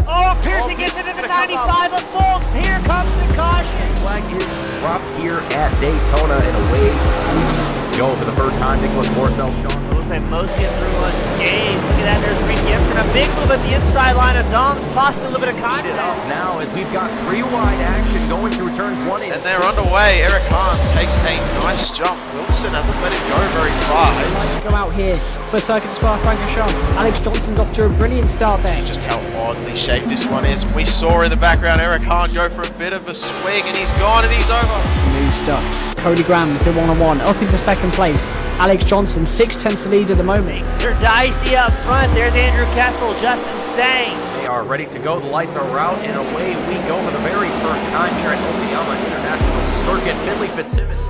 Oh, Pearson gets into the 95 of Bolts. Here comes the caution. Flag is dropped here at Daytona, and away we go for the first time. Nicholas Morcel, Sean. Looks like most get through unscathed. Look at that, there's Reed Gibson. A big move at the inside line of Dom's, possibly a little bit of contact. Now, as we've got three wide action going through turns 1 and 2. And they're underway. Eric Hahn takes a nice jump. Wilson hasn't let him go very far. Go out here for Circuit Spa Francorchamps. Alex Johnson's off to a brilliant start there. Just how oddly shaped this one is. We saw in the background Eric Hahn go for a bit of a swing, and he's gone and he's over. New stuff. Cody Graham's the one-on-one up into second place. Alex Johnson 6/10 the lead at the moment. They're dicey up front. There's Andrew Kessel, Justin Sang. They are ready to go. The lights are out, and away we go for the very first time here at Okayama International Circuit. Finley Fitzsimmons.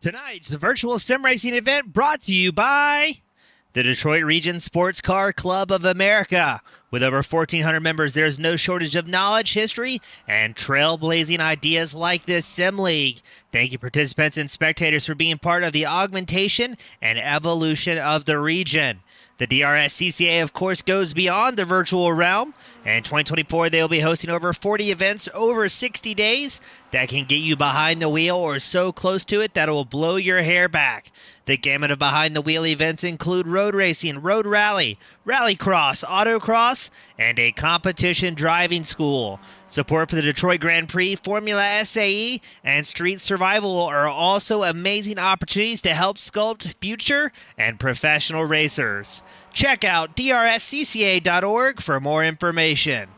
Tonight's virtual sim racing event brought to you by the Detroit Region Sports Car Club of America. With over 1,400 members, there's no shortage of knowledge, history, and trailblazing ideas like this sim league. Thank you, participants and spectators, for being part of the augmentation and evolution of the region. The DRSCCA, of course, goes beyond the virtual realm. In 2024, they will be hosting over 40 events over 60 days that can get you behind the wheel or so close to it that it will blow your hair back. The gamut of behind-the-wheel events include road racing, road rally, rallycross, autocross, and a competition driving school. Support for the Detroit Grand Prix, Formula SAE, and Street Survival are also amazing opportunities to help sculpt future and professional racers. Check out DRSCCA.org for more information.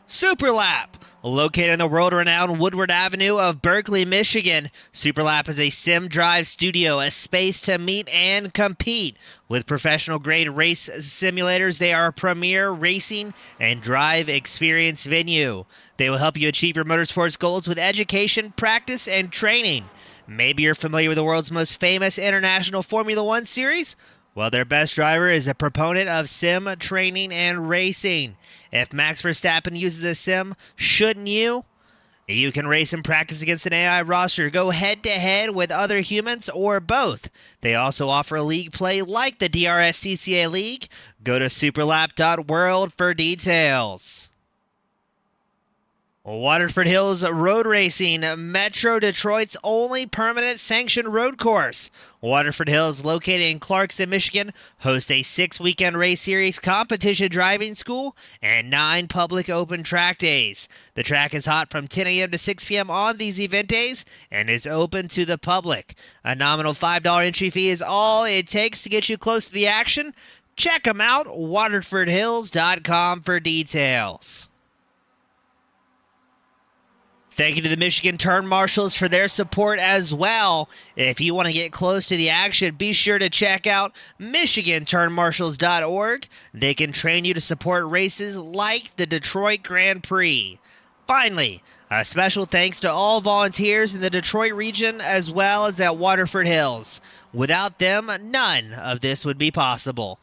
Superlap. Located on the world-renowned Woodward Avenue of Berkeley, Michigan, Superlap is a sim drive studio, a space to meet and compete. With professional-grade race simulators, they are a premier racing and drive experience venue. They will help you achieve your motorsports goals with education, practice, and training. Maybe you're familiar with the world's most famous international Formula One series? Well, their best driver is a proponent of sim training and racing. If Max Verstappen uses a sim, shouldn't you? You can race and practice against an AI roster, go head-to-head with other humans, or both. They also offer league play like the DRSCCA League. Go to superlap.world for details. Waterford Hills Road Racing, Metro Detroit's only permanent sanctioned road course. Waterford Hills, located in Clarkston, Michigan, hosts a 6-weekend race series, competition driving school, and 9 public open track days. The track is hot from 10 a.m. to 6 p.m. on these event days and is open to the public. A nominal $5 entry fee is all it takes to get you close to the action. Check them out, waterfordhills.com for details. Thank you to the Michigan Turn Marshals for their support as well. If you want to get close to the action, be sure to check out MichiganTurnMarshals.org. They can train you to support races like the Detroit Grand Prix. Finally, a special thanks to all volunteers in the Detroit region as well as at Waterford Hills. Without them, none of this would be possible.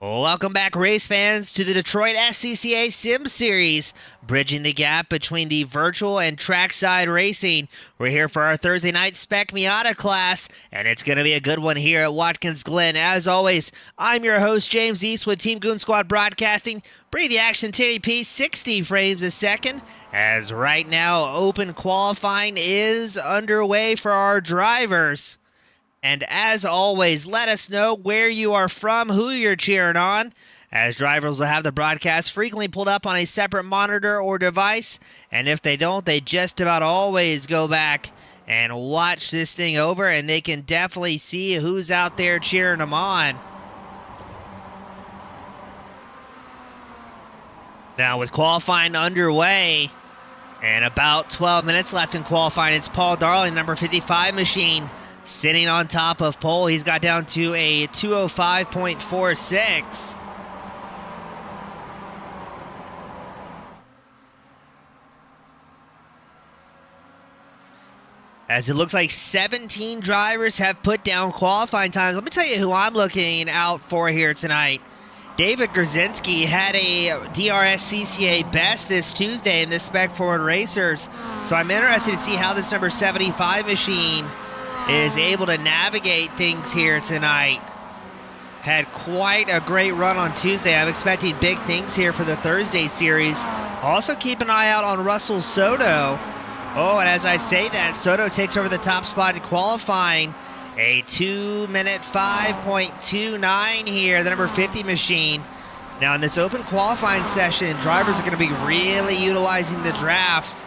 Welcome back, race fans, to the Detroit SCCA Sim Series, bridging the gap between the virtual and trackside racing. We're here for our Thursday night Spec Miata class, and it's going to be a good one here at Watkins Glen. As always, I'm your host, James Eastwood, Team Goon Squad Broadcasting, bringing the action 1080p 60 frames a second, as right now open qualifying is underway for our drivers. And as always, let us know where you are from, who you're cheering on, as drivers will have the broadcast frequently pulled up on a separate monitor or device. And if they don't, they just about always go back and watch this thing over, and they can definitely see who's out there cheering them on. Now with qualifying underway, and about 12 minutes left in qualifying, it's Paul Darling, number 55 machine, sitting on top of pole. He's got down to a 205.46. As it looks like 17 drivers have put down qualifying times. Let me tell you who I'm looking out for here tonight. David Grzinski had a DRSCCA best this Tuesday in the Spec Forward Racers. So I'm interested to see how this number 75 machine is able to navigate things here tonight. Had quite a great run on Tuesday. I'm expecting big things here for the Thursday series. Also keep an eye out on Russell Soto. Oh, and as I say that, Soto takes over the top spot in qualifying. A 2-minute 5.29 here, the number 50 machine. Now in this open qualifying session, drivers are going to be really utilizing the draft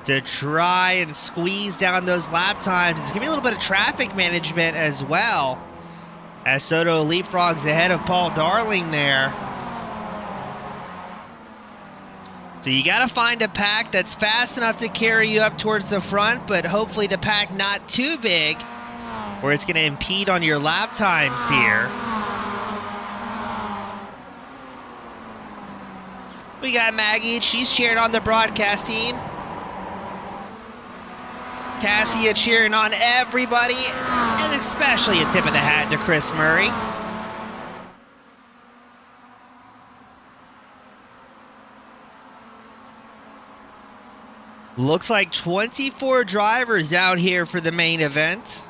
to try and squeeze down those lap times. It's going to be a little bit of traffic management as well, as Soto leapfrogs ahead of Paul Darling there. So you got to find a pack that's fast enough to carry you up towards the front, but hopefully the pack not too big, where it's going to impede on your lap times here. We got Maggie. She's cheering on the broadcast team. Cassia cheering on everybody, and especially a tip of the hat to Chris Murray. Looks like 24 drivers out here for the main event.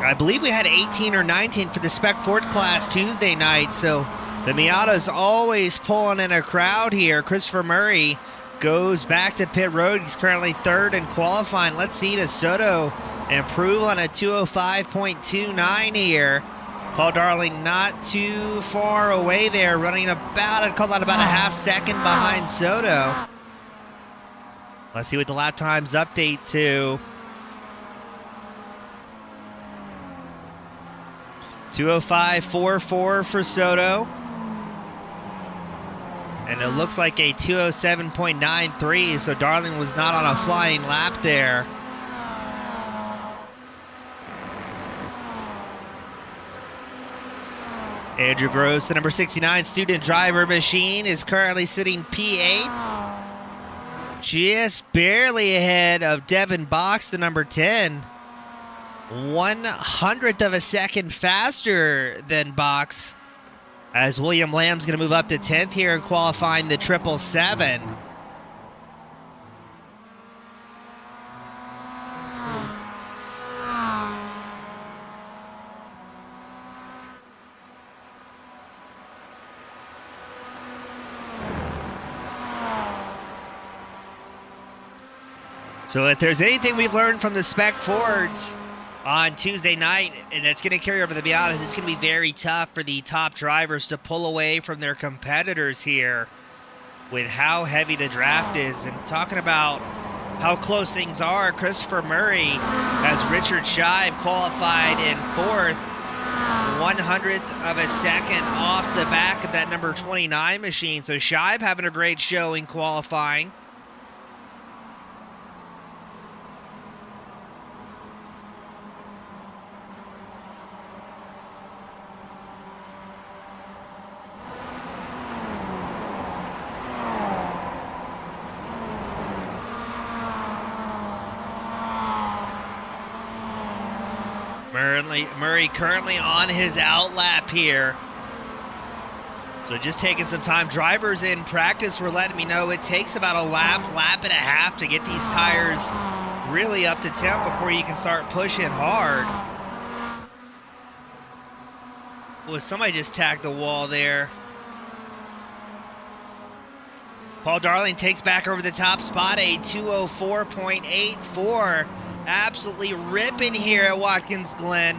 I believe we had 18 or 19 for the Spec Ford class Tuesday night, so the Miata's always pulling in a crowd here. Christopher Murray goes back to pit road. He's currently third in qualifying. Let's see, does Soto improve on a 205.29 here? Paul Darling not too far away there, running about, I'd call that about a half second behind Soto. Let's see what the lap times update to. 205.44 for Soto. And it looks like a 207.93, so Darling was not on a flying lap there. Andrew Gross, the number 69 student driver machine, is currently sitting P8. Just barely ahead of Devin Box, the number 10. 1/100th of a second faster than Box, as William Lamb's going to move up to 10th here in qualifying the 777. So if there's anything we've learned from the Spec Fords on Tuesday night, and it's going to carry over the Miata, it's going to be very tough for the top drivers to pull away from their competitors here with how heavy the draft is. And talking about how close things are, Christopher Murray has Richard Scheib qualified in 4th, 1/100th of a second off the back of that number 29 machine. So Scheib having a great show in qualifying. Murray currently on his out lap here. So just taking some time. Drivers in practice were letting me know it takes about a lap and a half to get these tires really up to temp before you can start pushing hard. Well, somebody just tagged the wall there. Paul Darling takes back over the top spot, a 204.84. Absolutely ripping here at Watkins Glen.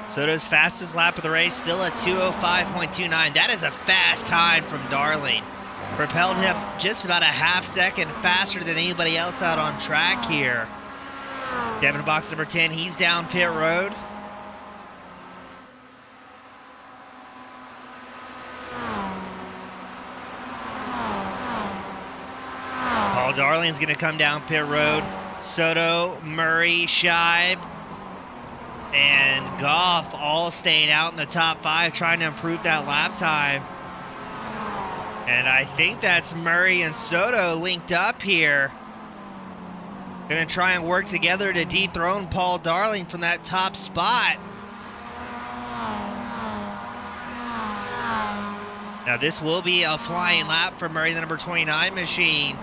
Soto's fastest lap of the race, still a 205.29. That is a fast time from Darling. Propelled him just about a half second faster than anybody else out on track here. Devin box number 10, he's down pit road. Paul Darling's going to come down pit road. Soto, Murray, Scheib, and Goff all staying out in the top 5 trying to improve that lap time. And I think that's Murray and Soto linked up here. Gonna try and work together to dethrone Paul Darling from that top spot. Now this will be a flying lap for Murray, the number 29 machine.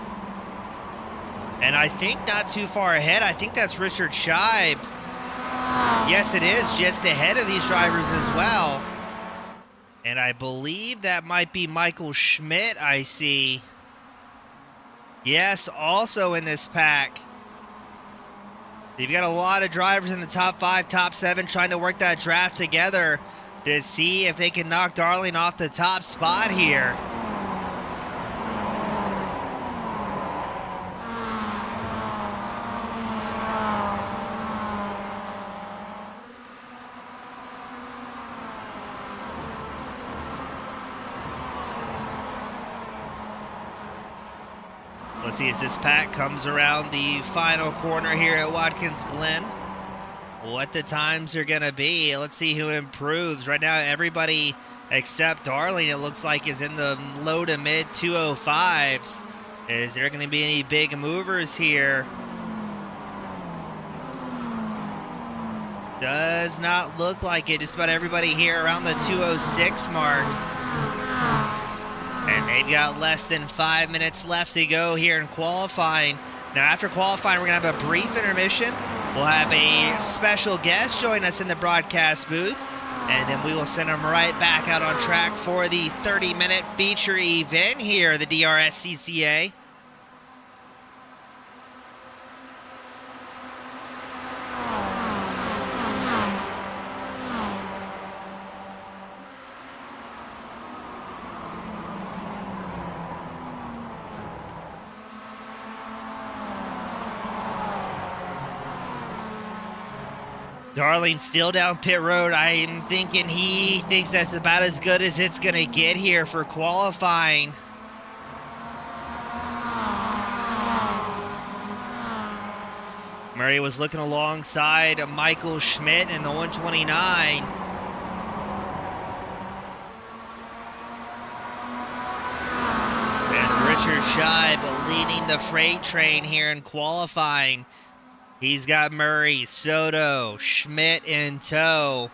And I think not too far ahead, I think that's Richard Scheib. Yes, it is, just ahead of these drivers as well. And I believe that might be Michael Schmidt, I see. Yes, also in this pack. You've got a lot of drivers in the top 5, top 7 trying to work that draft together to see if they can knock Darling off the top spot here. Let's see as this pack comes around the final corner here at Watkins Glen, what the times are going to be. Let's see who improves. Right now, everybody except Darling, it looks like, is in the low to mid 205s. Is there going to be any big movers here? Does not look like it. Just about everybody here around the 206 mark. And they've got less than 5 minutes left to go here in qualifying. Now, after qualifying, we're going to have a brief intermission. We'll have a special guest join us in the broadcast booth. And then we will send them right back out on track for the 30-minute feature event here, the DRSCCA. Darling still down pit road. I'm thinking he thinks that's about as good as it's going to get here for qualifying. Murray was looking alongside Michael Schmidt in the 129. And Richard Scheib leading the freight train here in qualifying. He's got Murray, Soto, Schmidt in tow.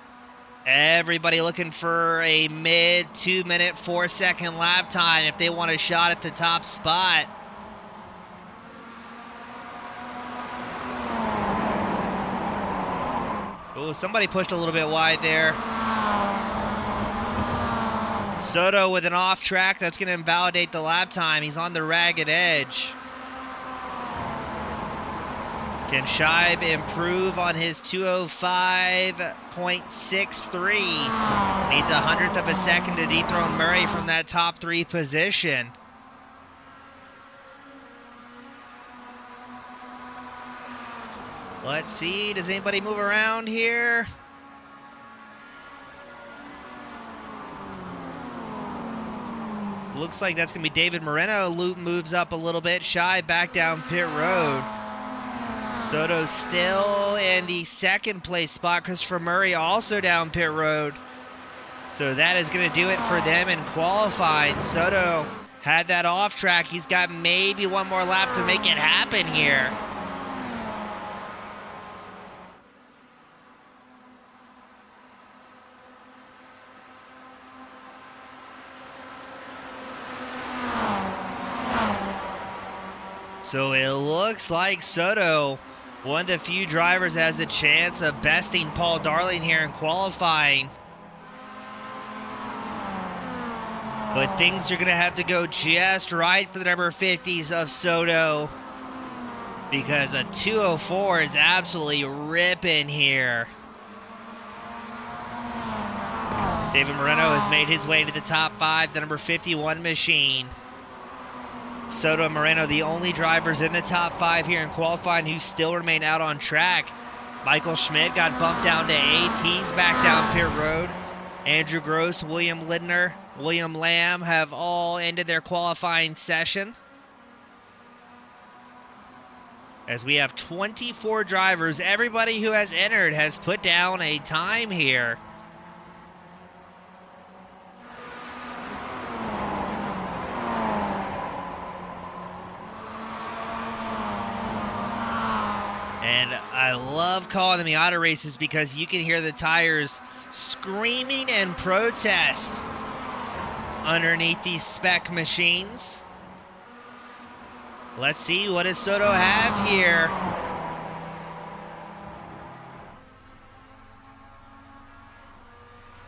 Everybody looking for a mid 2 minute 4 second lap time if they want a shot at the top spot. Oh, somebody pushed a little bit wide there. Soto with an off track, that's going to invalidate the lap time. He's on the ragged edge. Can Scheib improve on his 205.63? Needs a 100th of a second to dethrone Murray from that top 3 position. Let's see, does anybody move around here? Looks like that's going to be David Moreno. Loop moves up a little bit. Scheib back down pit road. Soto still in the second place spot. Christopher Murray also down pit road. So that is going to do it for them in qualifying. Soto had that off track. He's got maybe one more lap to make it happen here. So it looks like Soto, one of the few drivers, has a chance of besting Paul Darling here in qualifying. But things are going to have to go just right for the number 50s of Soto, because a 204 is absolutely ripping here. David Moreno has made his way to the top 5, the number 51 machine. Soto and Moreno, the only drivers in the top 5 here in qualifying who still remain out on track. Michael Schmidt got bumped down to 8th. He's back down pit road. Andrew Gross, William Lindner, William Lamb have all ended their qualifying session. As we have 24 drivers, everybody who has entered has put down a time here. And I love calling the Miata races because you can hear the tires screaming and protest underneath these spec machines. Let's see, what does Soto have here?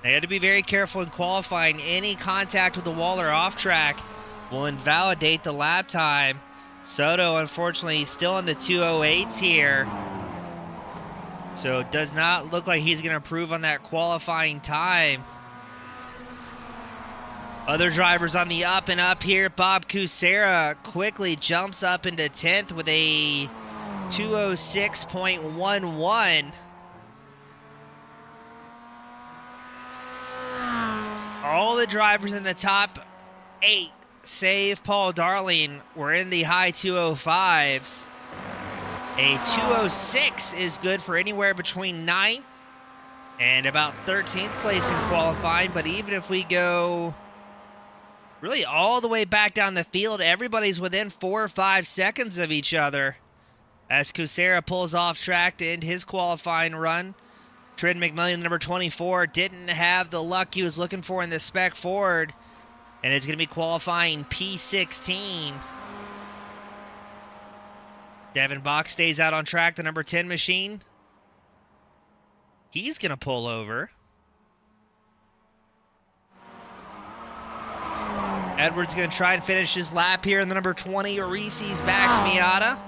They had to be very careful in qualifying. Any contact with the wall or off track will invalidate the lap time. Soto, unfortunately, still in the 208s here. So it does not look like he's going to improve on that qualifying time. Other drivers on the up and up here. Bob Kucera quickly jumps up into 10th with a 206.11. All the drivers in the top 8, save Paul Darling, were in the high 205s. A 206 is good for anywhere between 9th and about 13th place in qualifying. But even if we go really all the way back down the field, everybody's within 4 or 5 seconds of each other as Kucera pulls off track to end his qualifying run. Trent McMillan, number 24, didn't have the luck he was looking for in the spec Ford, and it's going to be qualifying P16. Devin Bach stays out on track, the number 10 machine. He's going to pull over. Edwards going to try and finish his lap here in the number 20. Reese's back to Miata.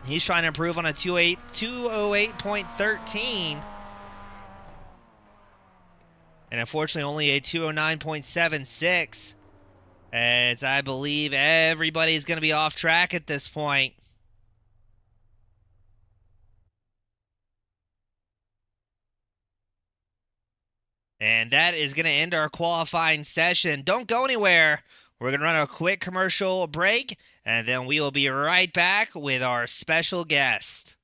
He's trying to improve on a 208.13. And unfortunately only a 209.76. As I believe everybody's going to be off track at this point. And that is going to end our qualifying session. Don't go anywhere. We're going to run a quick commercial break, and then we will be right back with our special guest.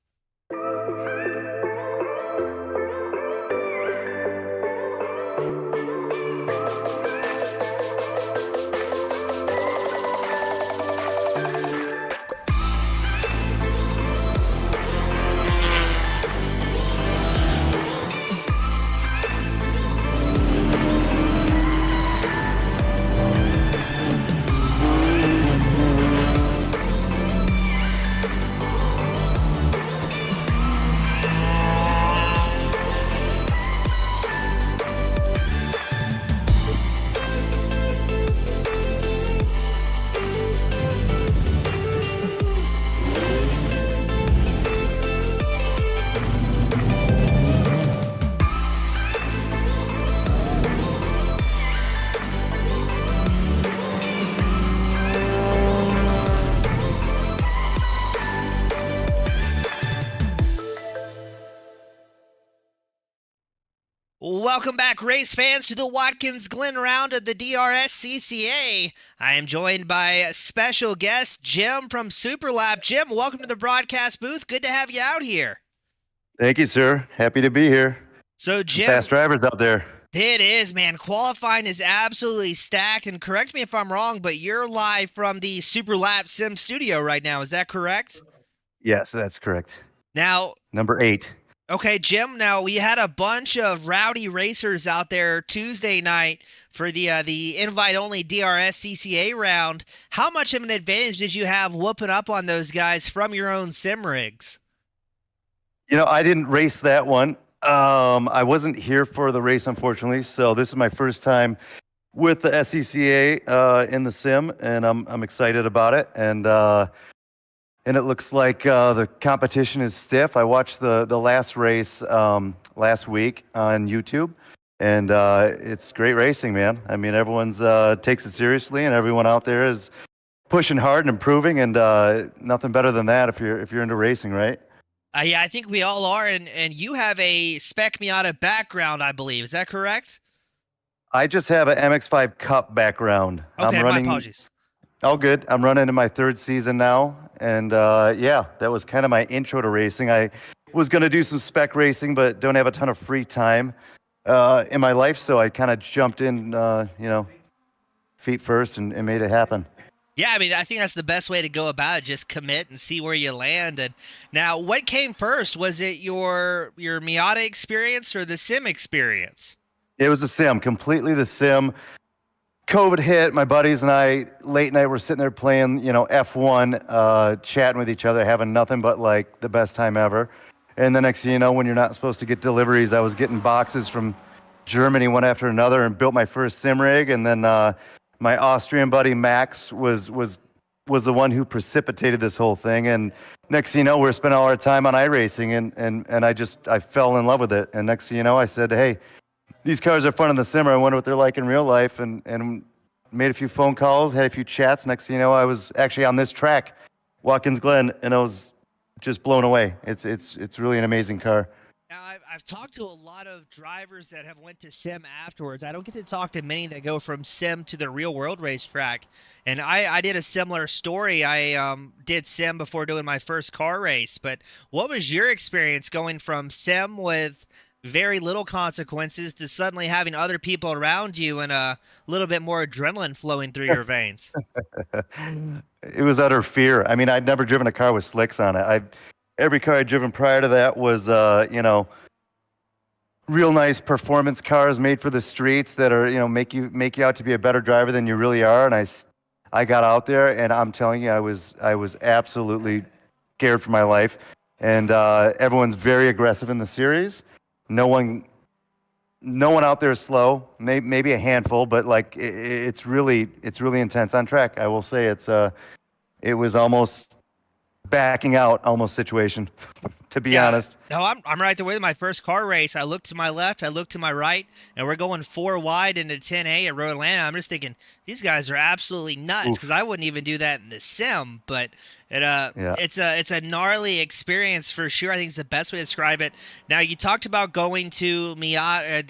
Welcome back, race fans, to the Watkins Glen round of the DRSCCA. I am joined by special guest Jim from Superlap. Jim, welcome to the broadcast booth. Good to have you out here. Thank you, sir. Happy to be here. So, Jim, fast drivers out there. It is, man. Qualifying is absolutely stacked. And correct me if I'm wrong, but you're live from the Super Lap Sim studio right now. Is that correct? Yes, that's correct. Now, Number 8. okay, Jim. Now we had a bunch of rowdy racers out there Tuesday night for the invite-only DRSCCA round. How much of an advantage did you have whooping up on those guys from your own sim rigs? I didn't race that one. I wasn't here for the race, unfortunately. So this is my first time with the SCCA in the sim, and I'm excited about it. And it looks like the competition is stiff. I watched the last race last week on YouTube, and it's great racing, man. I mean, everyone's takes it seriously, and everyone out there is pushing hard and improving, and nothing better than that if you're into racing, right? Yeah, I think we all are, and you have a Spec Miata background, I believe. Is that correct? I just have an MX-5 Cup background. Okay, I'm running, my apologies. all good. I'm running in my 3rd season now, and yeah, that was kind of my intro to racing. I was going to do some spec racing, but don't have a ton of free time in my life, so I kind of jumped in, feet first and made it happen. Yeah, I mean, I think that's the best way to go about it. Just commit and see where you land. And now, what came first? Was it your Miata experience or the sim experience? It was a sim, completely the sim. COVID hit, my buddies and I, late night, we're sitting there playing, F1, chatting with each other, having nothing but like the best time ever. And the next thing you know, when you're not supposed to get deliveries, I was getting boxes from Germany one after another and built my first sim rig. And then my Austrian buddy Max was the one who precipitated this whole thing. And next thing you know, we're spending all our time on iRacing, and I fell in love with it. And next thing you know, I said, hey, these cars are fun in the simmer. I wonder what they're like in real life. And made a few phone calls, had a few chats. Next thing you know, I was actually on this track, Watkins Glen, and I was just blown away. It's really an amazing car. Now, I've talked to a lot of drivers that have went to sim afterwards. I don't get to talk to many that go from sim to the real world racetrack. And I did a similar story. I did sim before doing my first car race. But what was your experience going from sim with very little consequences to suddenly having other people around you and a little bit more adrenaline flowing through your veins? It was utter fear. I mean, I'd never driven a car with slicks on it. Every car I'd driven prior to that was, real nice performance cars made for the streets that are, make you out to be a better driver than you really are. And I got out there, and I'm telling you, I was absolutely scared for my life. And everyone's very aggressive in the series. No one out there is slow. Maybe a handful, but like it's really intense on track. I will say it was almost backing out almost situation, to be honest. No, I'm right there with my first car race. I look to my left, I look to my right, and we're going 4 wide into 10A at Road Atlanta. I'm just thinking, these guys are absolutely nuts, because I wouldn't even do that in the sim. But it's a gnarly experience for sure. I think it's the best way to describe it. Now, you talked about going to Miata,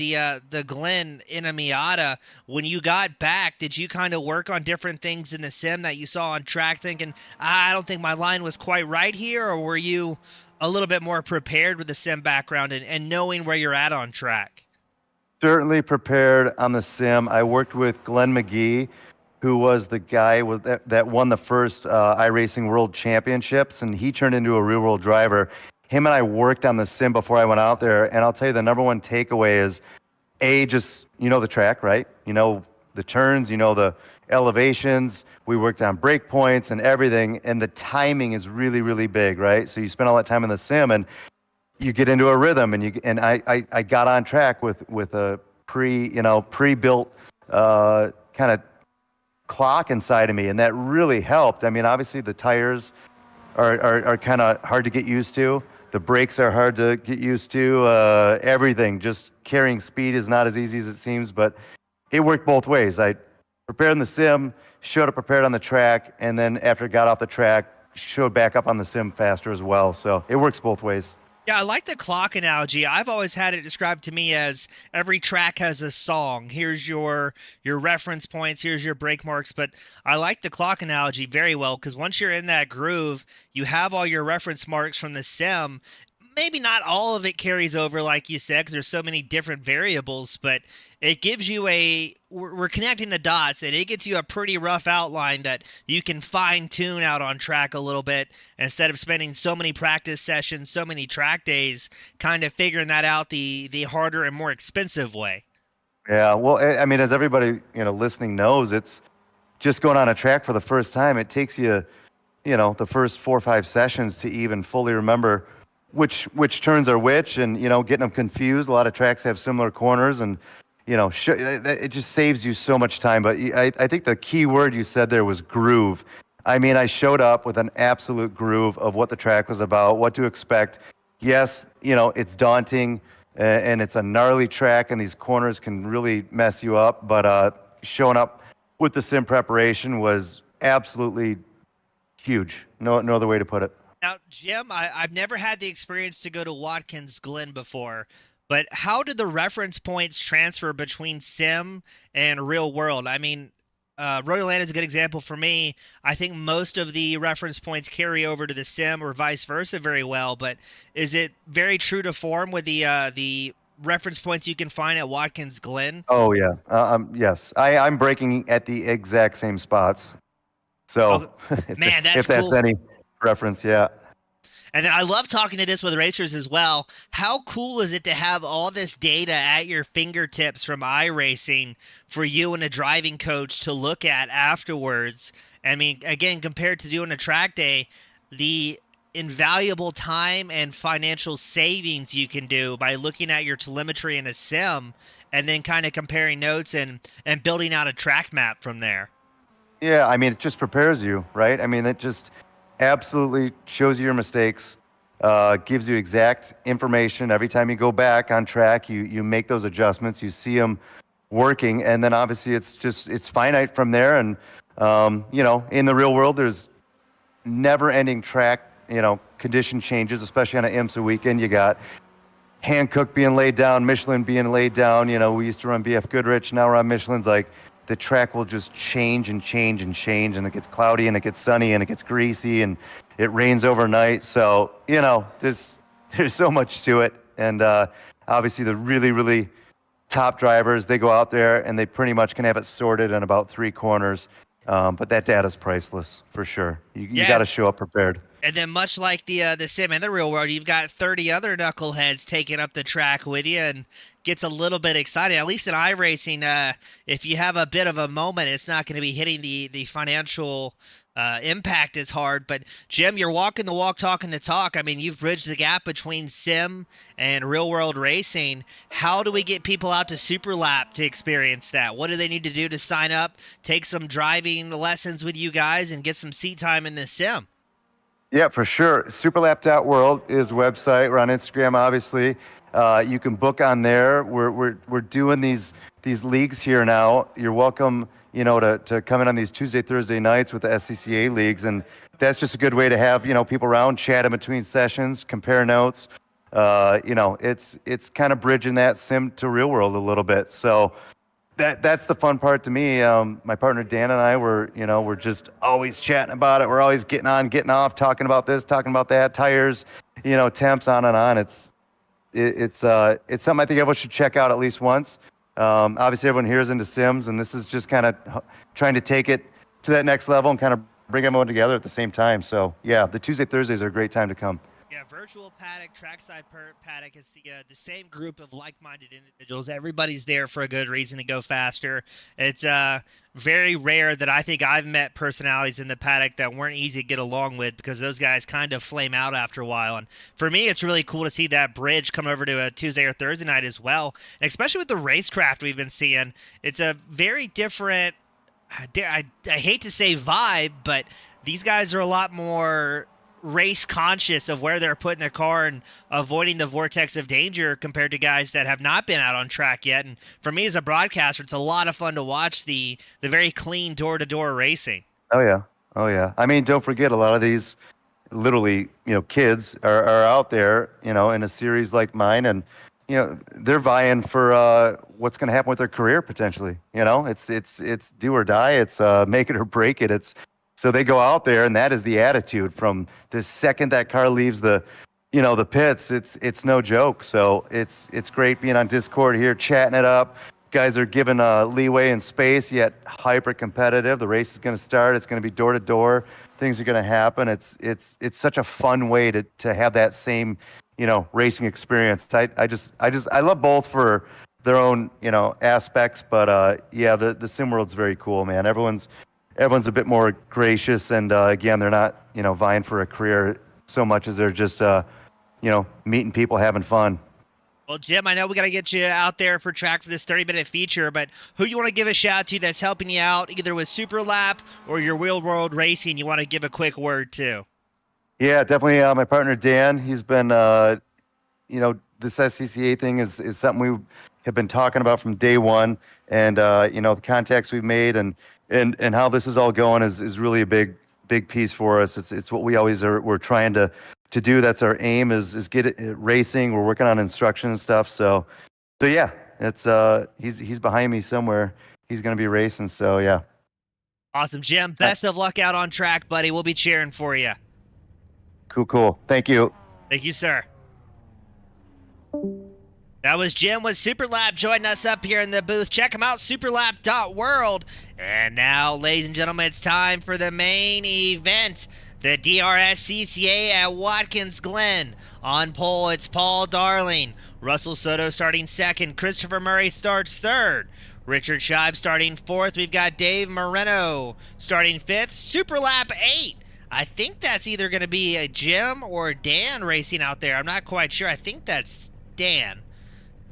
the Glen in a Miata. When you got back, did you kind of work on different things in the sim that you saw on track, thinking, I don't think my line was quite right here, or were you a little bit more prepared with the sim background and knowing where you're at on track? Certainly prepared on the sim. I worked with Glen McGee, who was the guy that won the first iRacing World Championships, and he turned into a real-world driver. Him and I worked on the sim before I went out there, and I'll tell you the number one takeaway is, just, the track, right? The turns, the elevations. We worked on break points and everything, and the timing is really, really big, right? So you spend all that time in the sim, and you get into a rhythm, and I got on track with a pre-built kind of clock inside of me, and that really helped. I mean, obviously the tires are kind of hard to get used to. The brakes are hard to get used to. Everything, just carrying speed is not as easy as it seems, but it worked both ways. I prepared in the sim, showed up prepared on the track, and then after I got off the track, showed back up on the sim faster as well. So it works both ways. Yeah, I like the clock analogy. I've always had it described to me as every track has a song. Here's your reference points, here's your break marks. But I like the clock analogy very well, because once you're in that groove, you have all your reference marks from the sim. maybe not all of it carries over, like you said, because there's so many different variables, but it gives you we're connecting the dots, and it gets you a pretty rough outline that you can fine tune out on track a little bit instead of spending so many practice sessions, so many track days, kind of figuring that out the harder and more expensive way. Yeah, well, I mean, as everybody, listening knows, it's just going on a track for the first time. It takes you, the first 4 or 5 sessions to even fully remember which turns are which, and getting them confused. A lot of tracks have similar corners, and it just saves you so much time. But I think the key word you said there was groove. I mean, I showed up with an absolute groove of what the track was about, what to expect. Yes, it's daunting, and it's a gnarly track, and these corners can really mess you up. But showing up with the sim preparation was absolutely huge. No other way to put it. Now, Jim, I've never had the experience to go to Watkins Glen before, but how did the reference points transfer between sim and real world? I mean, Road Atlanta is a good example for me. I think most of the reference points carry over to the sim or vice versa very well, but is it very true to form with the reference points you can find at Watkins Glen? Oh, yeah. Yes. I'm braking at the exact same spots. So, man, that's if that's cool. any reference, yeah. And then I love talking to this with racers as well. How cool is it to have all this data at your fingertips from iRacing for you and a driving coach to look at afterwards? I mean, again, compared to doing a track day, the invaluable time and financial savings you can do by looking at your telemetry in a sim and then kind of comparing notes and building out a track map from there. Yeah, I mean, it just prepares you, right? I mean, it just absolutely shows you your mistakes, gives you exact information. Every time you go back on track, you make those adjustments, you see them working, and then obviously it's finite from there. And, in the real world, there's never-ending track, condition changes, especially on an IMSA weekend. You got Hankook being laid down, Michelin being laid down. We used to run BF Goodrich, now we're on Michelin's. Like, the track will just change and change and change, and it gets cloudy and it gets sunny and it gets greasy and it rains overnight. So, there's so much to it. And obviously the really, really top drivers, they go out there and they pretty much can have it sorted in about 3 corners. But that data's priceless for sure. You got to show up prepared. And then much like the sim and the real world, you've got 30 other knuckleheads taking up the track with you, and gets a little bit exciting. At least in iRacing, if you have a bit of a moment, it's not going to be hitting the financial impact as hard. But Jim, you're walking the walk, talking the talk. I mean, you've bridged the gap between sim and real world racing. How do we get people out to Super Lap to experience that? What do they need to do to sign up, take some driving lessons with you guys, and get some seat time in the sim? Yeah, for sure. Superlap.world is website. We're on Instagram, obviously. You can book on there. We're doing these leagues here now. You're welcome, to come in on these Tuesday, Thursday nights with the SCCA leagues, and that's just a good way to have people around, chat in between sessions, compare notes. It's kind of bridging that sim to real world a little bit. So that's the fun part to me. My partner Dan and I we're just always chatting about it. We're always getting on, getting off, talking about this, talking about that, tires, temps, on and on. It's something I think everyone should check out at least once. Obviously everyone here is into sims, and this is just kind of trying to take it to that next level and kind of bring everyone together at the same time. So yeah, the Tuesday, Thursdays are a great time to come. Yeah, virtual paddock, trackside paddock. It's the same group of like-minded individuals. Everybody's there for a good reason to go faster. It's very rare that I think I've met personalities in the paddock that weren't easy to get along with, because those guys kind of flame out after a while. And for me, it's really cool to see that bridge come over to a Tuesday or Thursday night as well. And especially with the racecraft we've been seeing, it's a very different, I hate to say vibe, but these guys are a lot more race conscious of where they're putting their car and avoiding the vortex of danger compared to guys that have not been out on track yet. And for me as a broadcaster, it's a lot of fun to watch the very clean door-to-door racing. Oh yeah. I mean, don't forget, a lot of these literally, kids are out there, in a series like mine, and they're vying for what's going to happen with their career potentially. It's do or die. It's make it or break it. So they go out there, and that is the attitude from the second that car leaves the you know, the pits, it's no joke. So it's great being on Discord here, chatting it up. Guys are given leeway and space, yet hyper competitive. The race is going to start. It's going to be door to door. Things are going to happen. It's such a fun way to have that same, you know, racing experience. I love both for their own, you know, aspects. But yeah, the sim world's very cool, man. Everyone's a bit more gracious, and again, they're not, you know, vying for a career so much as they're just, you know, meeting people, having fun. Well, Jim, I know we got to get you out there for track for this 30-minute feature, but who you want to give a shout out to that's helping you out, either with Super Lap or your real world racing, you want to give a quick word to? Yeah, definitely my partner, Dan. He's been, you know, this SCCA thing is something we have been talking about from day one. And, you know, the contacts we've made and how this is all going is really a big piece for us. It's what we always we're trying to do. That's our aim is get it racing. We're working on instruction and stuff. So yeah, it's he's behind me somewhere. He's going to be racing. So yeah. Awesome, Jim. Best of luck out on track, buddy. We'll be cheering for you. Cool. Thank you. Thank you, sir. That was Jim with Superlap joining us up here in the booth. Check him out, superlap.world. And now, ladies and gentlemen, it's time for the main event. The DRSCCA at Watkins Glen. On pole, it's Paul Darling. Russell Soto starting second. Christopher Murray starts third. Richard Scheib starting fourth. We've got Dave Moreno starting fifth. Superlap 8. I think that's either going to be a Jim or Dan racing out there. I'm not quite sure. I think that's Dan.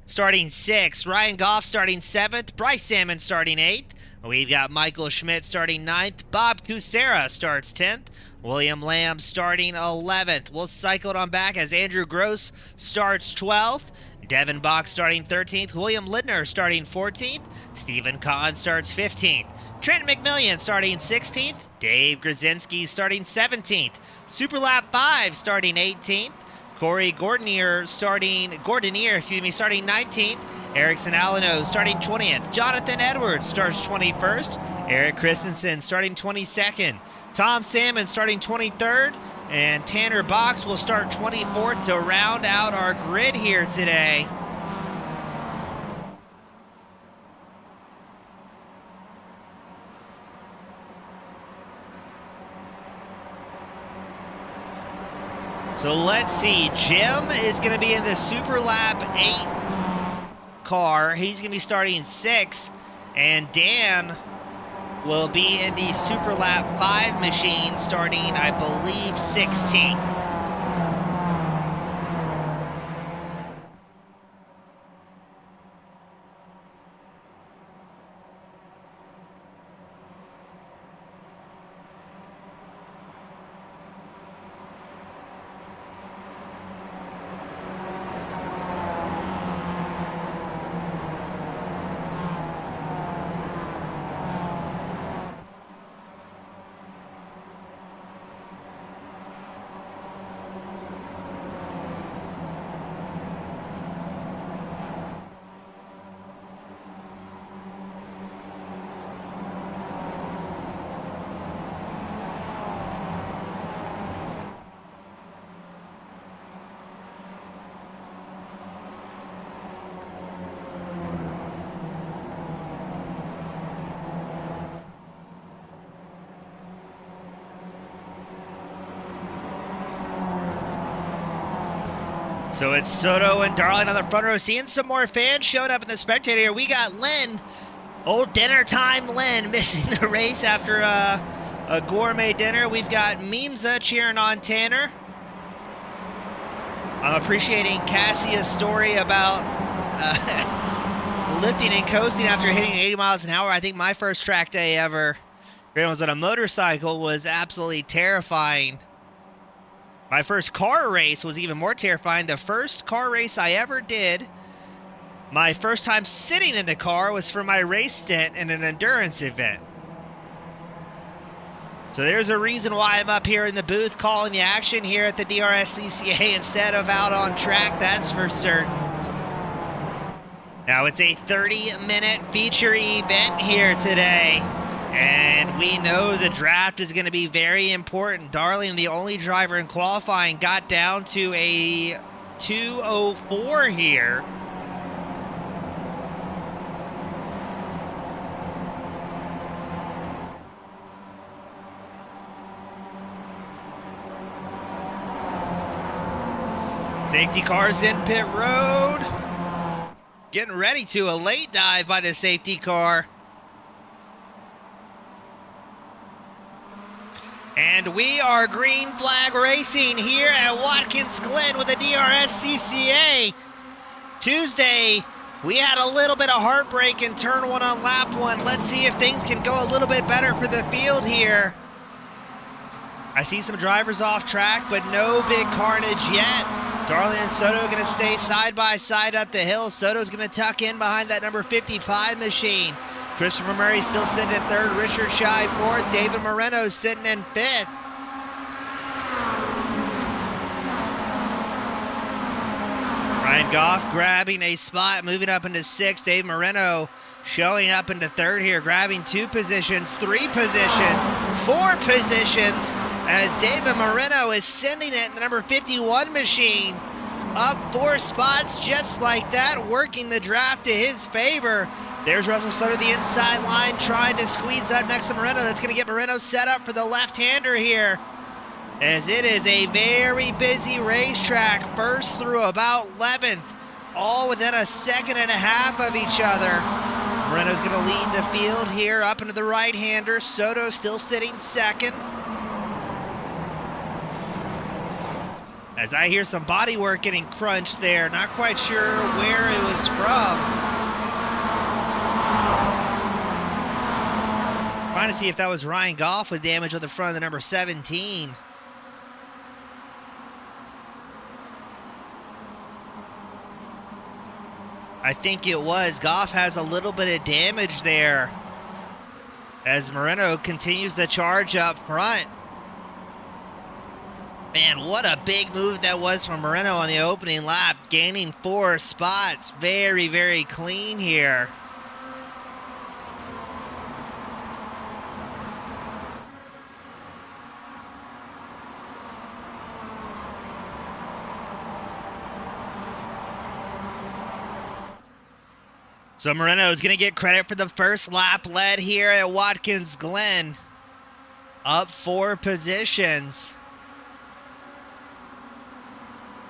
Starting sixth. Ryan Goff starting seventh. Bryce Salmon starting eighth. We've got Michael Schmidt starting ninth. Bob Kucera starts 10th. William Lamb starting 11th. We'll cycle it on back as Andrew Gross starts 12th. Devin Bach starting 13th. William Lidner starting 14th. Stephen Kahn starts 15th. Trent McMillian starting 16th. Dave Grzinski starting 17th. Superlap 5 starting 18th. Corey Gordonier starting 19th. Erickson Alano starting 20th. Jonathan Edwards starts 21st. Eric Christensen starting 22nd. Tom Salmon starting 23rd. And Tanner Box will start 24th to round out our grid here today. So let's see. Jim is going to be in the Superlap 8 car. He's going to be starting 6th. And Dan will be in the Superlap 5 machine starting, I believe, 16th. So it's Soto and Darling on the front row. Seeing some more fans showing up in the spectator here. We got Len, old dinner time Len, missing the race after a gourmet dinner. We've got Memza cheering on Tanner. I'm appreciating Cassia's story about lifting and coasting after hitting 80 miles an hour. I think my first track day ever, it was on a motorcycle, was absolutely terrifying. My first car race was even more terrifying. The first car race I ever did, my first time sitting in the car, was for my race stint in an endurance event. So there's a reason why I'm up here in the booth calling the action here at the DRSCCA instead of out on track, that's for certain. Now it's a 30-minute feature event here today. And we know the draft is going to be very important. Darling, the only driver in qualifying, got down to a 2:04 here. Safety cars in pit road. Getting ready to a late dive by the safety car. And we are green flag racing here at Watkins Glen with the DRSCCA. Tuesday, we had a little bit of heartbreak in turn 1 on lap 1. Let's see if things can go a little bit better for the field here. I see some drivers off track, but no big carnage yet. Darling and Soto are going to stay side by side up the hill. Soto's going to tuck in behind that number 55 machine. Christopher Murray still sitting in 3rd. Richard Schei 4th. David Moreno sitting in 5th. Ryan Goff grabbing a spot, moving up into 6th. Dave Moreno showing up into 3rd here, grabbing 2 positions, 3 positions, 4 positions, as David Moreno is sending it in the number 51 machine up 4 spots just like that, working the draft to his favor. There's Russell Sutter, the inside line, trying to squeeze up next to Moreno. That's going to get Moreno set up for the left-hander here, as it is a very busy racetrack, 1st through about 11th, all within a 1.5 seconds of each other. Moreno's going to lead the field here up into the right-hander. Soto still sitting 2nd. As I hear some body work getting crunched there, not quite sure where it was from. Trying to see if that was Ryan Goff with damage on the front of the number 17. I think it was. Goff has a little bit of damage there as Moreno continues the charge up front. Man, what a big move that was from Moreno on the opening lap, gaining 4 spots. Very, very clean here. So Moreno is going to get credit for the first lap led here at Watkins Glen. Up 4 positions.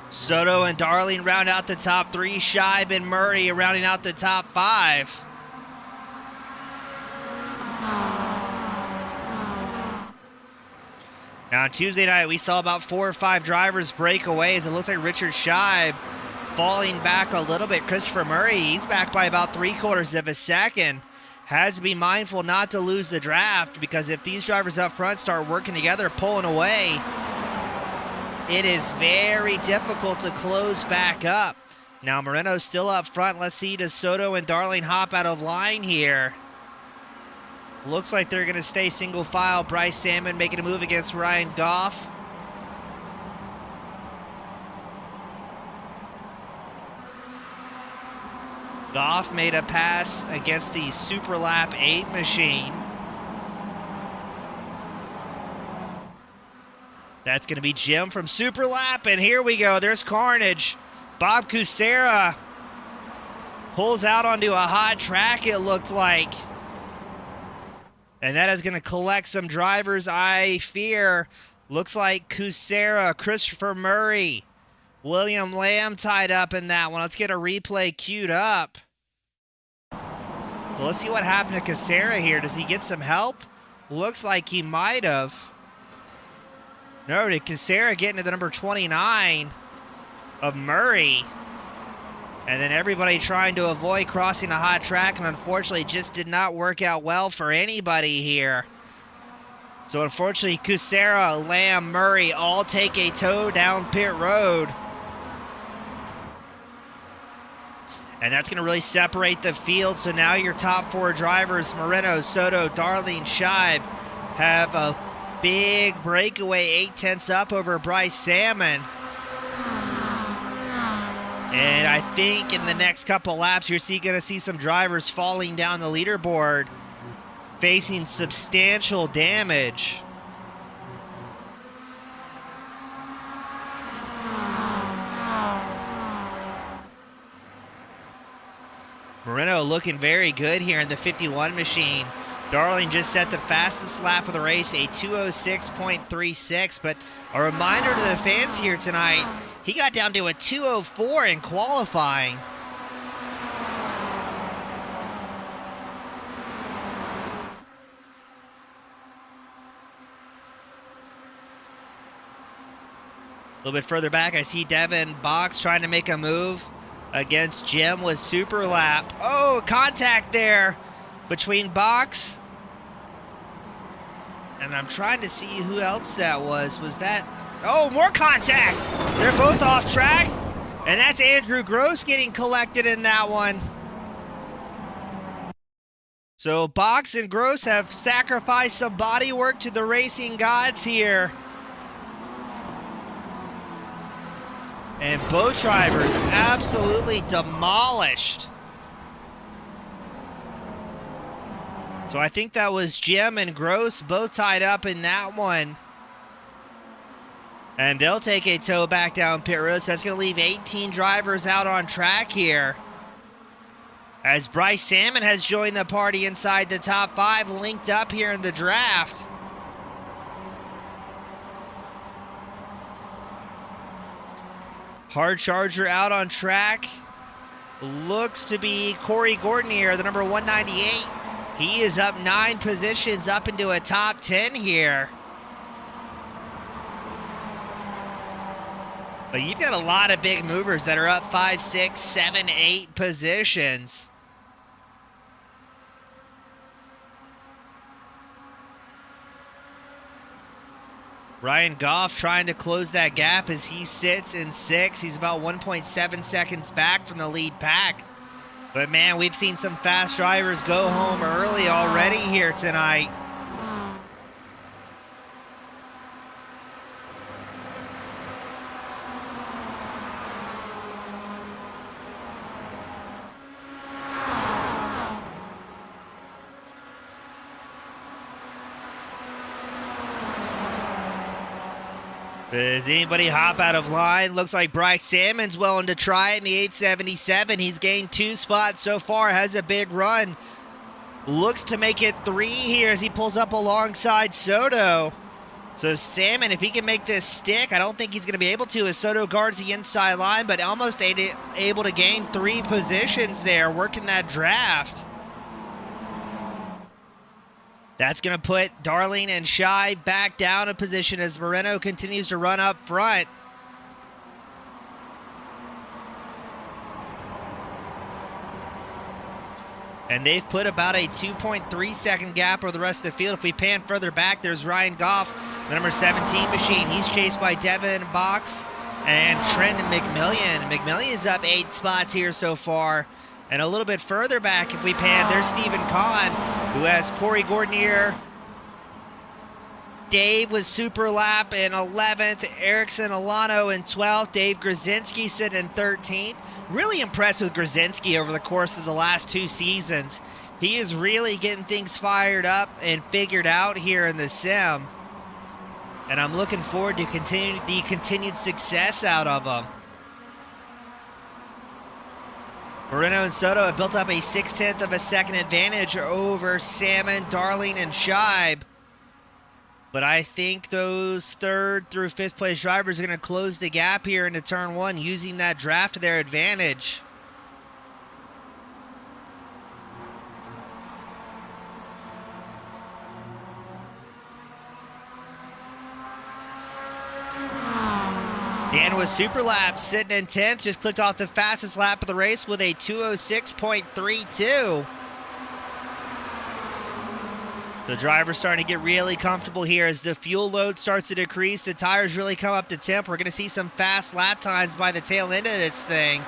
Soto and Darling round out the top 3. Scheib and Murray rounding out the top 5. Now on Tuesday night, we saw about 4 or 5 drivers break away as it looks like Richard Scheib falling back a little bit. Christopher Murray, he's back by about 3/4 of a second. Has to be mindful not to lose the draft, because if these drivers up front start working together, pulling away, it is very difficult to close back up. Now Moreno's still up front. Let's see, does Soto and Darling hop out of line here? Looks like they're going to stay single file. Bryce Salmon making a move against Ryan Goff. Goff made a pass against the Super Lap 8 machine. That's going to be Jim from Super Lap, and here we go. There's carnage. Bob Kucera pulls out onto a hot track, it looked like. And that is going to collect some drivers, I fear. Looks like Kucera, Christopher Murray, William Lamb tied up in that one. Let's get a replay queued up. Well, let's see what happened to Kucera here. Does he get some help? Looks like he might have. No, did Kucera get into the number 29 of Murray? And then everybody trying to avoid crossing a hot track, and unfortunately just did not work out well for anybody here. So unfortunately, Kucera, Lamb, Murray all take a tow down pit road. And that's going to really separate the field. So now your top 4 drivers, Moreno, Soto, Darling, Scheib, have a big breakaway, 8/10 up over Bryce Salmon. And I think in the next couple laps, you're going to see some drivers falling down the leaderboard facing substantial damage. Moreno looking very good here in the 51 machine. Darling just set the fastest lap of the race, a 206.36, but a reminder to the fans here tonight, he got down to a 204 in qualifying. A little bit further back, I see Devin Box trying to make a move against Jim with super lap. Oh, contact there between Box. And I'm trying to see who else that was. Was that... Oh, more contact! They're both off track. And that's Andrew Gross getting collected in that one. So Box and Gross have sacrificed some body work to the racing gods here. And both drivers absolutely demolished. So I think that was Jim and Gross both tied up in that one. And they'll take a tow back down pit road. So that's going to leave 18 drivers out on track here. As Bryce Salmon has joined the party inside the top 5, linked up here in the draft. Hard Charger out on track. Looks to be Corey Gordon here, the number 198. He is up 9 positions up into a top 10 here. But you've got a lot of big movers that are up 5, 6, 7, 8 positions. Ryan Goff trying to close that gap as he sits in 6th. He's about 1.7 seconds back from the lead pack. But man, we've seen some fast drivers go home early already here tonight. Does anybody hop out of line? Looks like Bryce Salmon's willing to try it in the 877. He's gained 2 spots so far, has a big run. Looks to make it 3 here as he pulls up alongside Soto. So Salmon, if he can make this stick, I don't think he's going to be able to as Soto guards the inside line, but almost able to gain 3 positions there, working that draft. That's going to put Darling and Shy back down a position as Moreno continues to run up front. And they've put about a 2.3 second gap over the rest of the field. If we pan further back, there's Ryan Goff, the number 17 machine. He's chased by Devin Box and Trent McMillian. McMillion's up 8 spots here so far. And a little bit further back, if we pan, there's Stephen Kahn, who has Corey Gordon here. Dave with super lap in 11th. Erickson Alano in 12th. Dave Grzinski sitting in 13th. Really impressed with Grzinski over the course of the last 2 seasons. He is really getting things fired up and figured out here in the sim. And I'm looking forward to the continued success out of him. Moreno and Soto have built up a 0.6 of a second advantage over Salmon, Darling, and Scheib. But I think those 3rd through 5th place drivers are going to close the gap here into turn 1 using that draft to their advantage. Dan with super laps sitting in 10th, just clicked off the fastest lap of the race with a 206.32. The driver's starting to get really comfortable here as the fuel load starts to decrease. The tires really come up to temp. We're going to see some fast lap times by the tail end of this thing.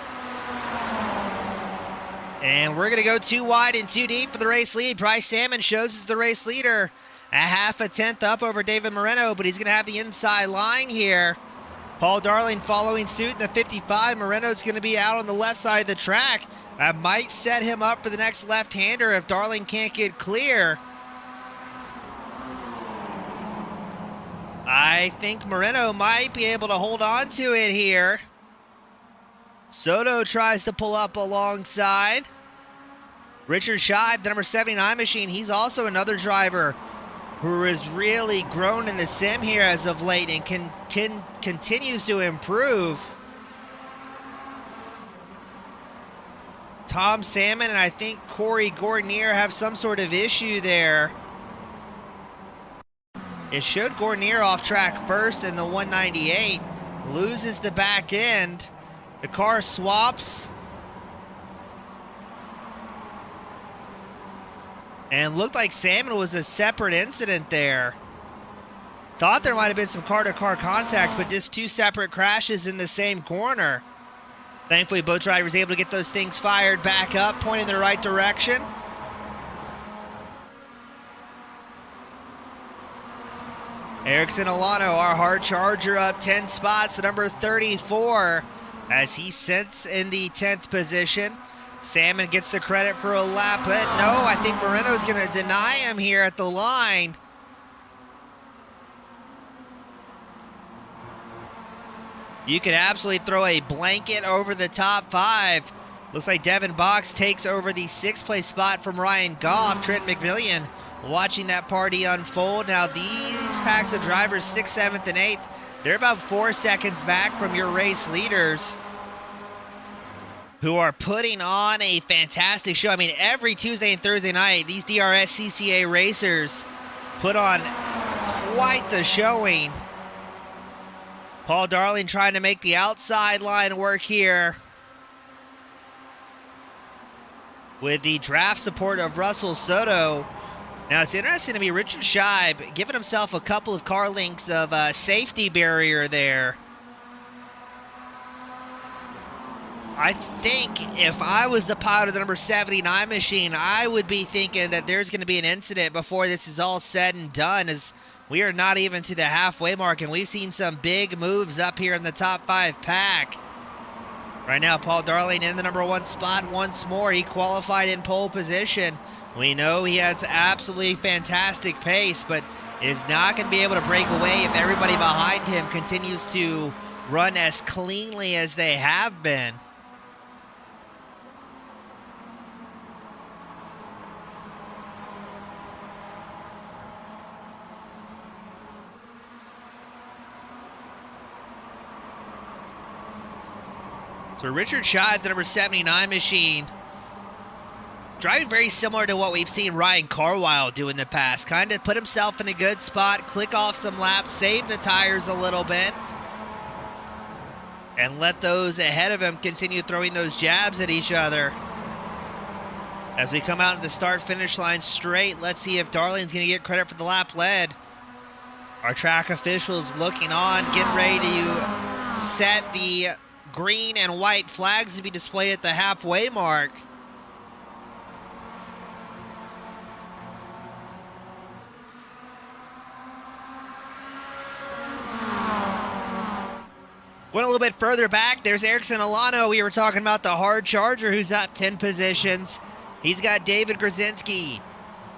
And we're going to go 2 wide and 2 deep for the race lead. Bryce Salmon shows as the race leader. A 0.5 up over David Moreno, but he's going to have the inside line here. Paul Darling following suit in the 55. Moreno's going to be out on the left side of the track. That might set him up for the next left-hander if Darling can't get clear. I think Moreno might be able to hold on to it here. Soto tries to pull up alongside. Richard Scheib, the number 79 machine, he's also another driver who has really grown in the sim here as of late and continues to improve. Tom Salmon and I think Corey Gordonier have some sort of issue there. It showed Gordonier off track first in the 198, loses the back end. The car swaps. And looked like Salmon was a separate incident there. Thought there might have been some car-to-car contact, but just two separate crashes in the same corner. Thankfully, both drivers able to get those things fired back up, pointing in the right direction. Erickson Alano, our hard charger, up 10 spots, the number 34, as he sits in the 10th position. Salmon gets the credit for a lap, but no, I think Moreno's going to deny him here at the line. You could absolutely throw a blanket over the top five. Looks like Devin Box takes over the 6th place spot from Ryan Goff. Trent McMillian watching that party unfold. Now these packs of drivers, 6th, 7th, and 8th, they're about 4 seconds back from your race leaders, who are putting on a fantastic show. I mean, every Tuesday and Thursday night, these DRSCCA racers put on quite the showing. Paul Darling trying to make the outside line work here with the draft support of Russell Soto. Now, it's interesting to me, Richard Scheib giving himself a couple of car lengths of safety barrier there. I think if I was the pilot of the number 79 machine, I would be thinking that there's going to be an incident before this is all said and done, as we are not even to the halfway mark, and we've seen some big moves up here in the top 5 pack. Right now, Paul Darling in the number 1 spot once more. He qualified in pole position. We know he has absolutely fantastic pace, but is not going to be able to break away if everybody behind him continues to run as cleanly as they have been. So Richard Scheib, the number 79 machine, driving very similar to what we've seen Ryan Carwile do in the past. Kind of put himself in a good spot, click off some laps, save the tires a little bit, and let those ahead of him continue throwing those jabs at each other. As we come out of the start-finish line straight, let's see if Darling's going to get credit for the lap led. Our track officials looking on, getting ready to set the green and white flags to be displayed at the halfway mark. Went a little bit further back. There's Erickson Alano. We were talking about the hard charger who's up 10 positions. He's got David Grzinski.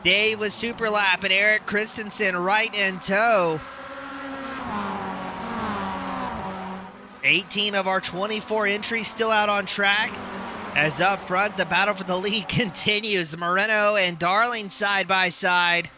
Dave with super lap and Eric Christensen right in tow. 18 of our 24 entries still out on track. As up front, the battle for the lead continues. Moreno and Darling side by side.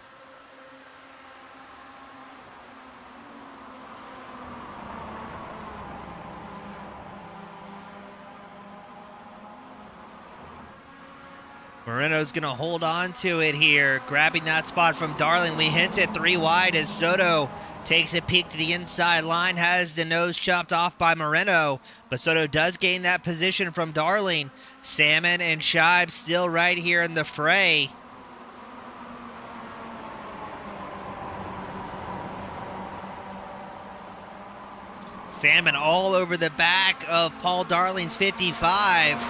Moreno's going to hold on to it here, grabbing that spot from Darling. We hinted 3 wide as Soto takes a peek to the inside line, has the nose chopped off by Moreno, but Soto does gain that position from Darling. Salmon and Scheib still right here in the fray. Salmon all over the back of Paul Darling's 55.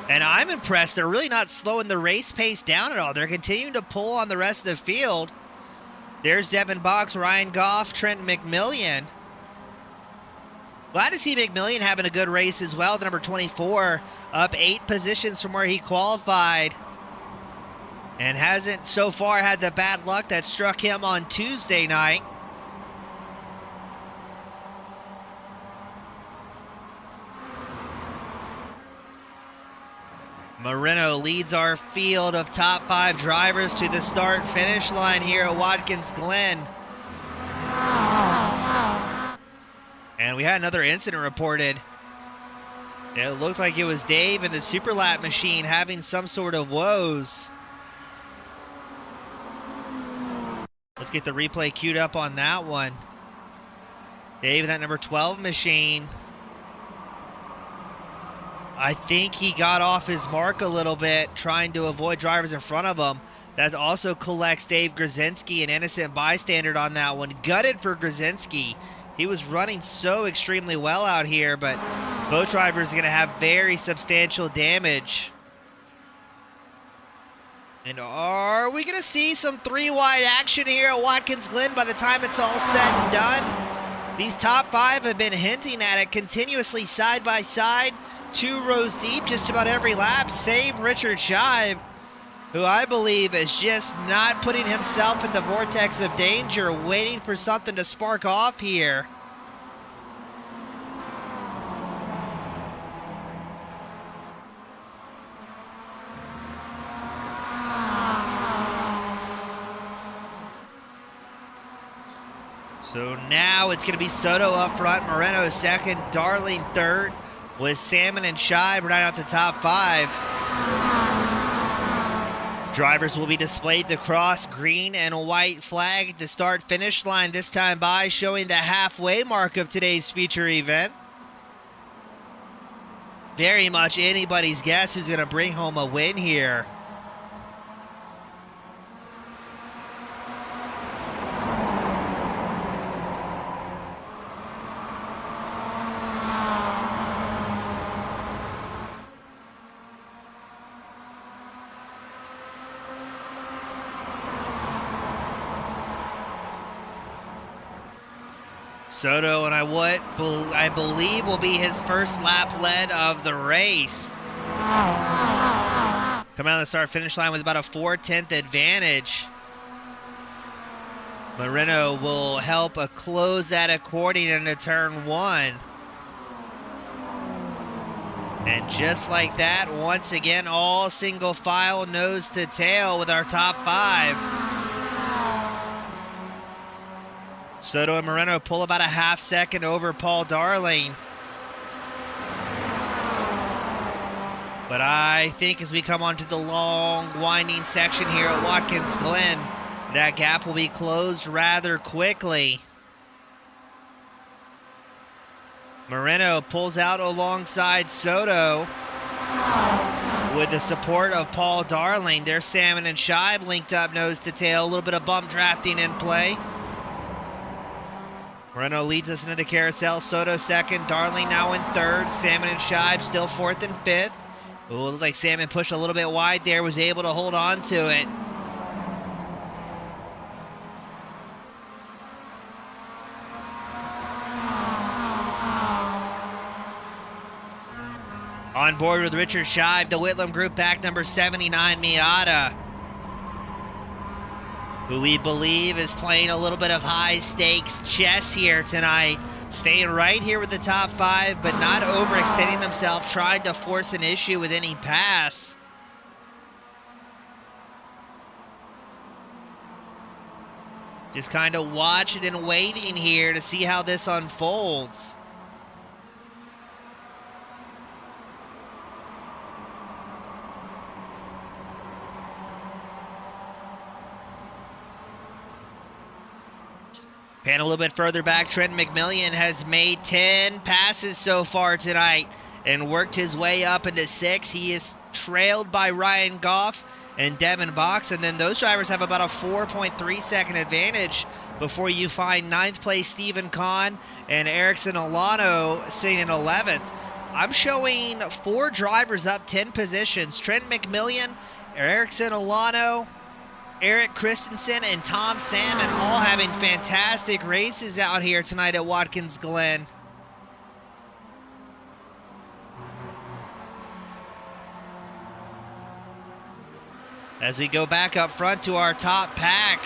And I'm impressed. They're really not slowing the race pace down at all. They're continuing to pull on the rest of the field. There's Devin Box, Ryan Goff, Trent McMillian. Glad to see McMillian having a good race as well. The number 24, up 8 positions from where he qualified. and hasn't so far had the bad luck that struck him on Tuesday night. Moreno leads our field of top 5 drivers to the start-finish line here at Watkins Glen. And we had another incident reported. It looked like it was Dave in the super lap machine having some sort of woes. Let's get the replay queued up on that one. Dave in that number 12 machine. I think he got off his mark a little bit, trying to avoid drivers in front of him. That also collects Dave Grzinski, an innocent bystander on that one. Gutted for Grzinski. He was running so extremely well out here, but both drivers are going to have very substantial damage. And are we going to see some 3-wide action here at Watkins Glen by the time it's all said and done? These top 5 have been hinting at it continuously side by side. 2 rows deep just about every lap, save Richard Scheib, who I believe is just not putting himself in the vortex of danger, waiting for something to spark off here. So now it's going to be Soto up front, Moreno second, Darling third, with Salmon and Scheib right out the top 5. Drivers will be displayed the cross green and white flag at the start-finish line this time by, showing the halfway mark of today's feature event. Very much anybody's guess who's going to bring home a win here. Soto, and I believe will be his first lap led of the race. Come out of the start-finish line with about a 4/10 advantage. Moreno will help close that according into turn 1. And just like that, once again, all single file nose to tail with our top 5. Soto and Moreno pull about a half second over Paul Darling. But I think as we come onto the long, winding section here at Watkins Glen, that gap will be closed rather quickly. Moreno pulls out alongside Soto with the support of Paul Darling. There's Salmon and Scheib linked up nose to tail. A little bit of bump drafting in play. Moreno leads us into the carousel. Soto second, Darling now in third. Salmon and Scheib still 4th and 5th. Ooh, looks like Salmon pushed a little bit wide there, was able to hold on to it. On board with Richard Scheib, the Whitlam Group back number 79, Miata, who we believe is playing a little bit of high-stakes chess here tonight. Staying right here with the top 5, but not overextending himself, trying to force an issue with any pass. Just kind of watching and waiting here to see how this unfolds. And a little bit further back, Trent McMillan has made 10 passes so far tonight and worked his way up into 6. He is trailed by Ryan Goff and Devin Box, and then those drivers have about a 4.3 second advantage before you find 9th place Stephen Kahn and Erickson Alano sitting in 11th. I'm showing 4 drivers up 10 positions. Trent McMillan, Erickson Alano, Eric Christensen, and Tom Salmon all having fantastic races out here tonight at Watkins Glen. As we go back up front to our top pack.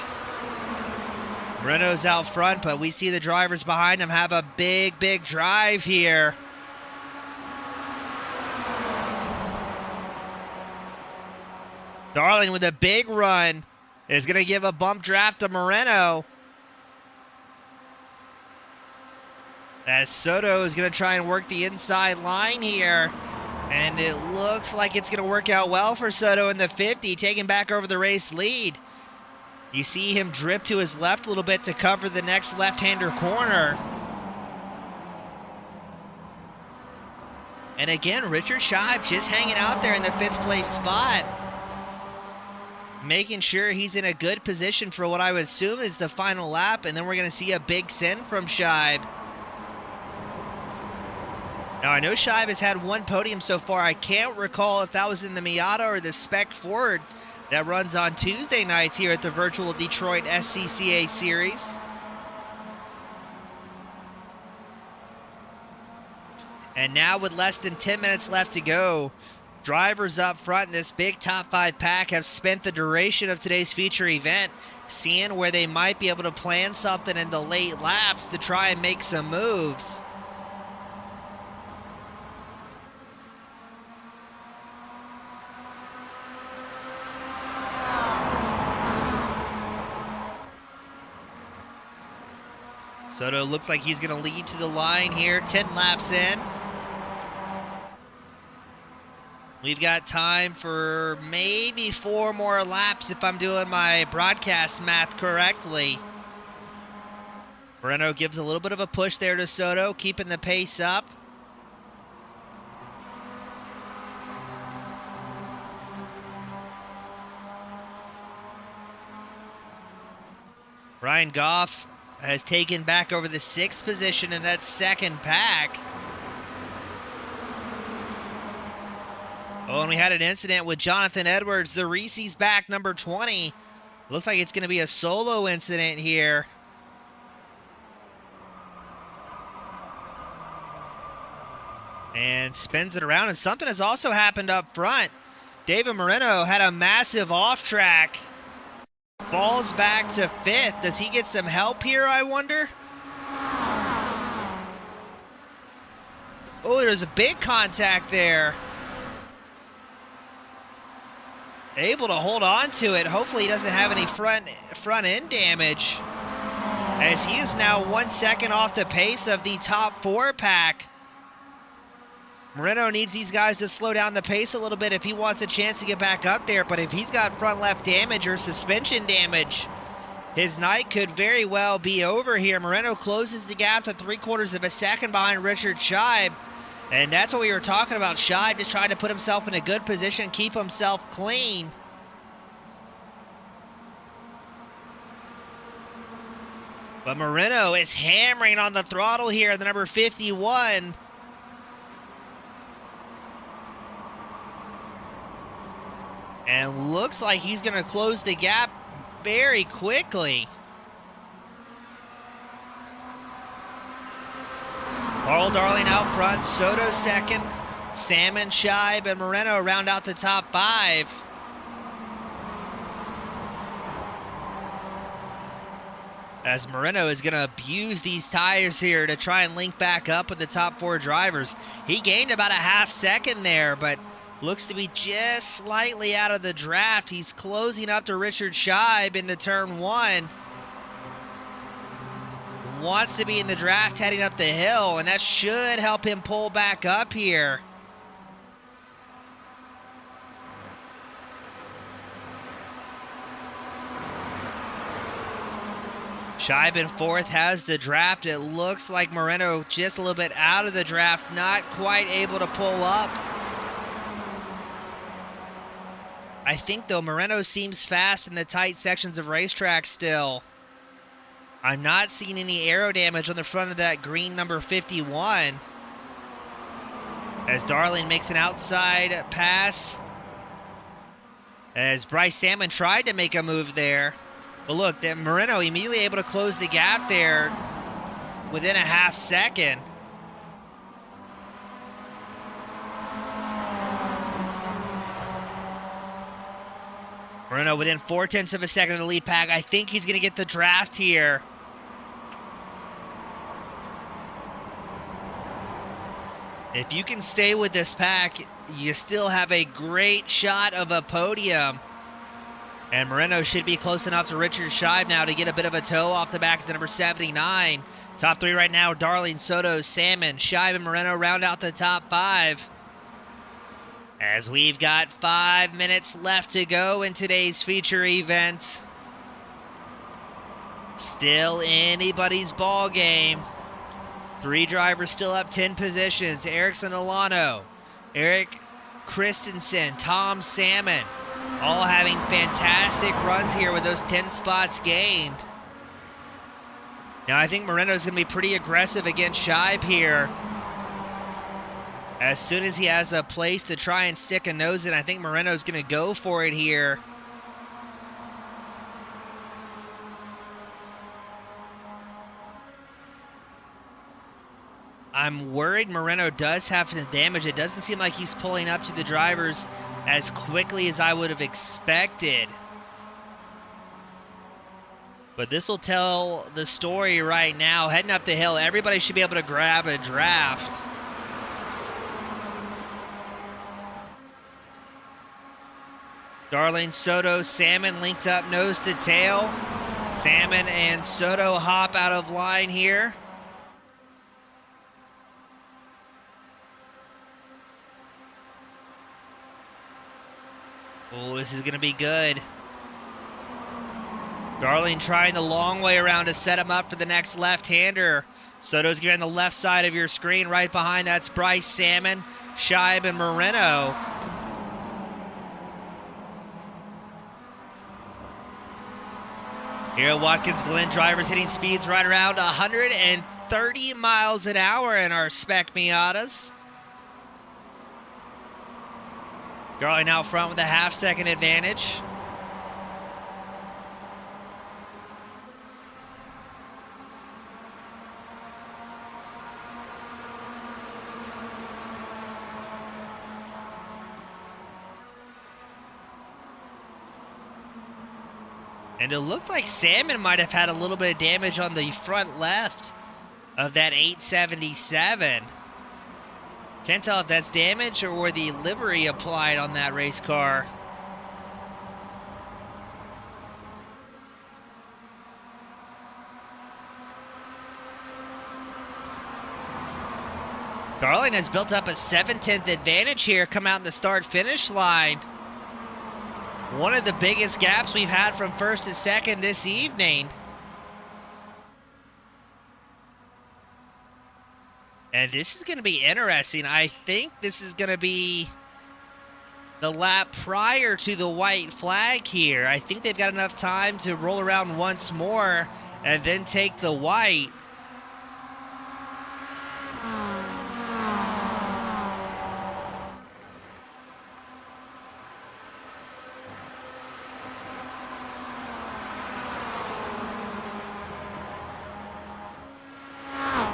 Moreno's out front, but we see the drivers behind him have a big, big drive here. Darling with a big run is going to give a bump draft to Moreno. As Soto is going to try and work the inside line here. And it looks like it's going to work out well for Soto in the 50, taking back over the race lead. You see him drift to his left a little bit to cover the next left-hander corner. And again, Richard Scheib just hanging out there in the 5th place spot. Making sure he's in a good position for what I would assume is the final lap, and then we're going to see a big send from Scheib. Now, I know Scheib has had 1 podium so far. I can't recall if that was in the Miata or the Spec Ford that runs on Tuesday nights here at the virtual Detroit SCCA series. And now with less than 10 minutes left to go, drivers up front in this big top 5 pack have spent the duration of today's feature event seeing where they might be able to plan something in the late laps to try and make some moves. Soto looks like he's going to lead to the line here, 10 laps in. We've got time for maybe 4 more laps if I'm doing my broadcast math correctly. Moreno gives a little bit of a push there to Soto, keeping the pace up. Ryan Goff has taken back over the 6th position in that 2nd pack. Oh, and we had an incident with Jonathan Edwards. The Reese's back, number 20. Looks like it's going to be a solo incident here. And spins it around, and something has also happened up front. David Moreno had a massive off-track. Falls back to 5th. Does he get some help here, I wonder? Oh, there's a big contact there. Able to hold on to it. Hopefully he doesn't have any front end damage, as he is now 1 second off the pace of the top 4 pack. Moreno needs these guys to slow down the pace a little bit if he wants a chance to get back up there, but if he's got front left damage or suspension damage, his night could very well be over here. Moreno closes the gap to 3/4 of a second behind Richard Scheib, and that's what we were talking about. Scheib just trying to put himself in a good position, keep himself clean. But Moreno is hammering on the throttle here, the number 51. And looks like he's going to close the gap very quickly. Carl Darling out front, Soto 2nd, Salmon, Scheib, and Moreno round out the top 5. As Moreno is going to abuse these tires here to try and link back up with the top 4 drivers. He gained about a half second there, but looks to be just slightly out of the draft. He's closing up to Richard Scheib into turn 1. Wants to be in the draft heading up the hill, and that should help him pull back up here. Scheib in 4th has the draft. It looks like Moreno just a little bit out of the draft, not quite able to pull up. I think, though, Moreno seems fast in the tight sections of racetrack still. I'm not seeing any aero damage on the front of that green number 51. As Darling makes an outside pass. As Bryce Salmon tried to make a move there. But look, then Moreno immediately able to close the gap there within a half second. Moreno within 0.4 of a second of the lead pack. I think he's going to get the draft here. If you can stay with this pack, you still have a great shot of a podium. And Moreno should be close enough to Richard Scheib now to get a bit of a toe off the back of the number 79. Top three right now, Darling, Soto, Salmon, Scheib, and Moreno round out the top five. As we've got 5 minutes left to go in today's feature event. Still anybody's ball game. 3 drivers still up 10 positions. Erickson Alano, Eric Christensen, Tom Salmon, all having fantastic runs here with those 10 spots gained. Now I think Moreno's going to be pretty aggressive against Scheib here. As soon as he has a place to try and stick a nose in, I think Moreno's going to go for it here. I'm worried Moreno does have some damage. It doesn't seem like he's pulling up to the drivers as quickly as I would have expected. But this will tell the story right now. Heading up the hill, everybody should be able to grab a draft. Darling, Soto, Salmon linked up nose to tail. Salmon and Soto hop out of line here. Oh, this is going to be good. Darling trying the long way around to set him up for the next left-hander. Soto's getting the left side of your screen. Right behind that's Bryce, Salmon, Scheib, and Moreno. Here at Watkins, Glen, drivers hitting speeds right around 130 miles an hour in our spec Miatas. Darling out front with a half-second advantage. And it looked like Salmon might have had a little bit of damage on the front left of that 877. Can't tell if that's damage or were the livery applied on that race car. Darling has built up a 7/10 advantage here, come out in the start-finish line. One of the biggest gaps we've had from first to second this evening. And this is going to be interesting. I think this is going to be the lap prior to the white flag here. I think they've got enough time to roll around once more and then take the white.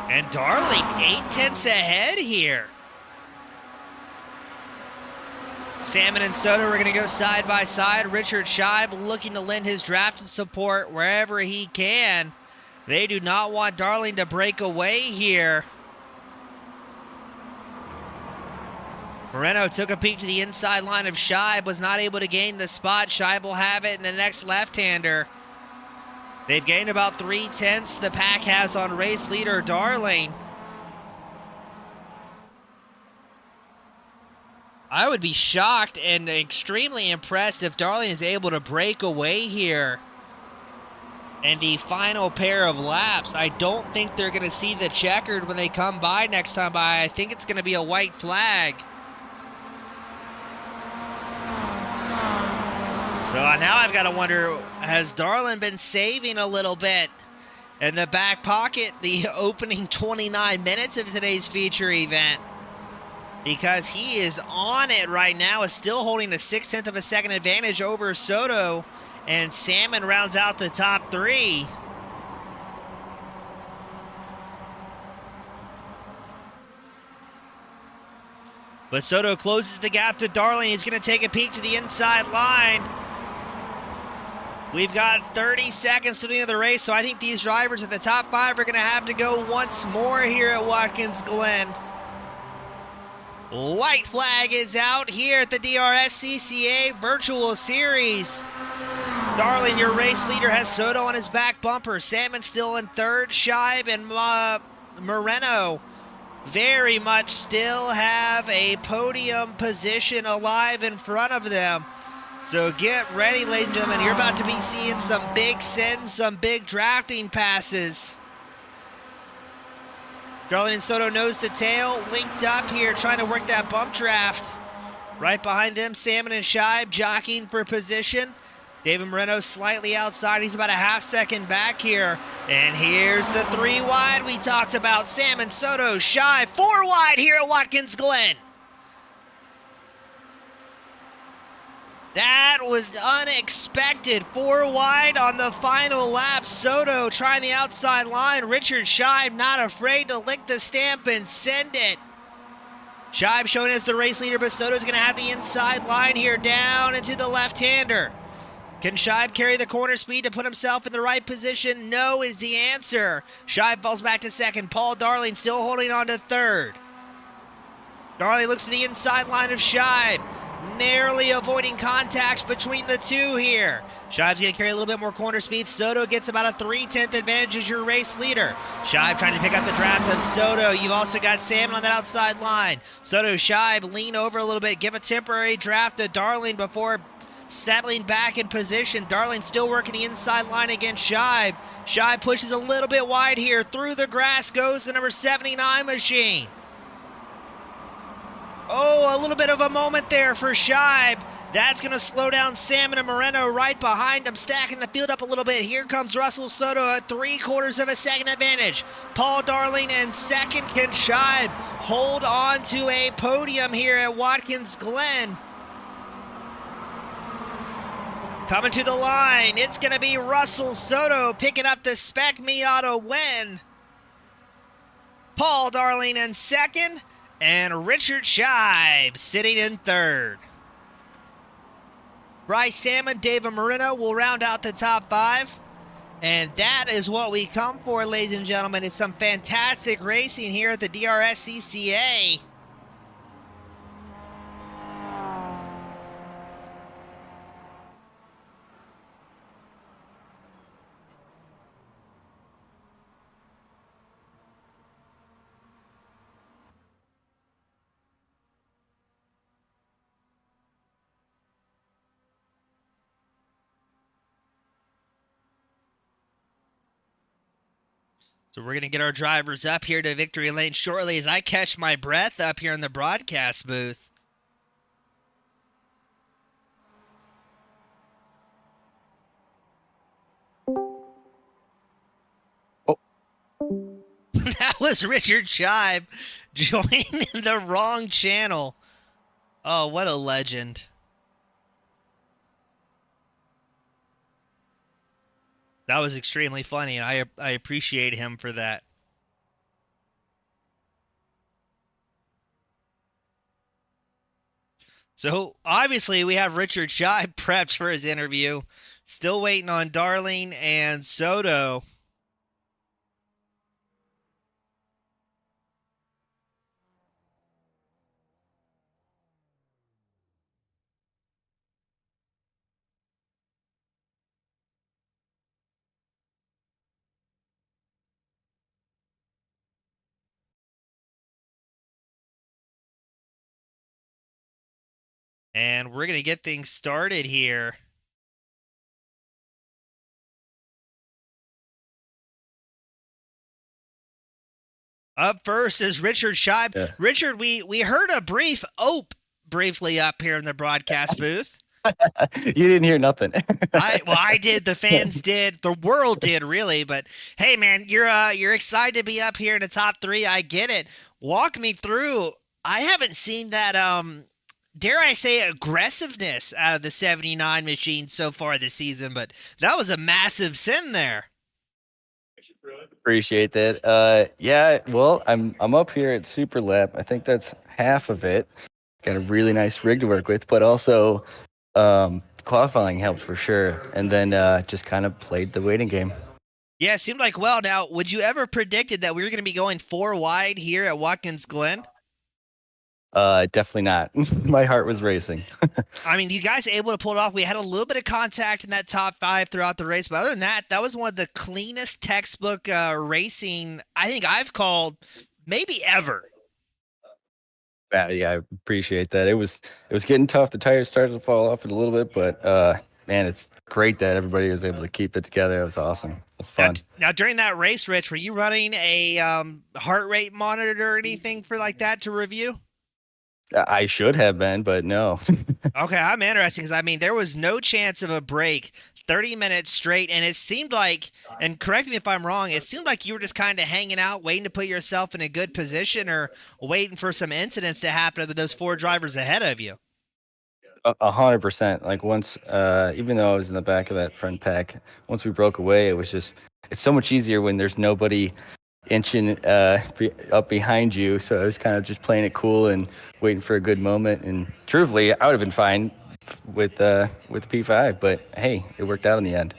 And Darling, 8/10 ahead here. Salmon and Soto are going to go side by side. Richard Scheib looking to lend his draft support wherever he can. They do not want Darling to break away here. Moreno took a peek to the inside line of Scheib, was not able to gain the spot. Scheib will have it in the next left-hander. They've gained about 3/10 the pack has on race leader Darling. I would be shocked and extremely impressed if Darling is able to break away here in the final pair of laps. I don't think they're going to see the checkered when they come by next time by. I think it's going to be a white flag. So now I've got to wonder, has Darling been saving a little bit in the back pocket the opening 29 minutes of today's feature event? Because he is on it right now, is still holding a 0.6 of a second advantage over Soto, and Salmon rounds out the top three. But Soto closes the gap to Darling. He's going to take a peek to the inside line. We've got 30 seconds to the end of the race, so I think these drivers at the top 5 are going to have to go once more here at Watkins Glen. White flag is out here at the DRSCCA Virtual Series. Darling, your race leader, has Soto on his back bumper. Salmon still in third. Scheib and Moreno very much still have a podium position alive in front of them. So get ready, ladies and gentlemen. You're about to be seeing some big sends, some big drafting passes. Darling and Soto nose to tail, linked up here, trying to work that bump draft. Right behind them, Salmon and Scheib jockeying for position. David Moreno slightly outside. He's about a half second back here. And here's the 3 wide we talked about. Salmon, Soto, Scheib, 4 wide here at Watkins Glen. That was unexpected. 4 wide on the final lap. Soto trying the outside line. Richard Scheib not afraid to lick the stamp and send it. Scheib showing as the race leader, but Soto's going to have the inside line here down into the left-hander. Can Scheib carry the corner speed to put himself in the right position? No is the answer. Scheib falls back to second. Paul Darling still holding on to third. Darling looks to the inside line of Scheib, narrowly avoiding contact between the two here. Scheib's going to carry a little bit more corner speed. Soto gets about a 3/10 advantage as your race leader. Scheib trying to pick up the draft of Soto. You've also got Salmon on that outside line. Soto, Scheib lean over a little bit, give a temporary draft to Darling before settling back in position. Darling still working the inside line against Scheib. Scheib pushes a little bit wide here. Through the grass goes the number 79 machine. Oh, a little bit of a moment there for Scheib. That's going to slow down Salmon and Moreno right behind him, stacking the field up a little bit. Here comes Russell Soto at 3/4 of a second advantage. Paul Darling in second. Can Scheib hold on to a podium here at Watkins Glen? Coming to the line, it's going to be Russell Soto picking up the Spec Miata win. Paul Darling in second, and Richard Scheib sitting in third. Bryce Salmon, David Moreno will round out the top 5. And that is what we come for, ladies and gentlemen. It's some fantastic racing here at the DRSCCA. So we're going to get our drivers up here to victory lane shortly as I catch my breath up here in the broadcast booth. Oh. That was Richard Scheib joining the wrong channel. Oh, what a legend. That was extremely funny, and I appreciate him for that. So, obviously, we have Richard Scheib prepped for his interview. Still waiting on Darling and Soto. And we're going to get things started here. Up first is Richard Scheib. Yeah. Richard, we heard a brief ope briefly up here in the broadcast booth. You didn't hear nothing. I did. The fans did. The world did, really. But hey, man, you're excited to be up here in the top 3. I get it. Walk me through. I haven't seen that. Dare I say, aggressiveness out of the 79 machine so far this season, but that was a massive sin there. Appreciate that. Yeah, well, I'm up here at Super Lap. I think that's half of it. Got a really nice rig to work with, but also qualifying helped for sure, and then just kind of played the waiting game. Yeah, it seemed like well. Now, would you ever predicted that we were going to be going 4 wide here at Watkins Glen? Definitely not. My heart was racing. I mean, you guys able to pull it off. We had a little bit of contact in that top 5 throughout the race, but other than that, that was one of the cleanest textbook racing I think I've called maybe ever. Yeah, I appreciate that. It was getting tough. The tires started to fall off a little bit, but man, it's great that everybody was able to keep it together. It was awesome. It was fun. Now during that race, Rich, were you running a heart rate monitor or anything for like that to review? I should have been, but no. Okay, I'm interested because, I mean, there was no chance of a break 30 minutes straight, and it seemed like, and correct me if I'm wrong, it seemed like you were just kind of hanging out, waiting to put yourself in a good position or waiting for some incidents to happen with those 4 drivers ahead of you. 100%. Like once, even though I was in the back of that front pack, once we broke away, it's so much easier when there's nobody inching up behind you. So I was kind of just playing it cool and waiting for a good moment. And truthfully, I would have been fine with P5, but hey, it worked out in the end.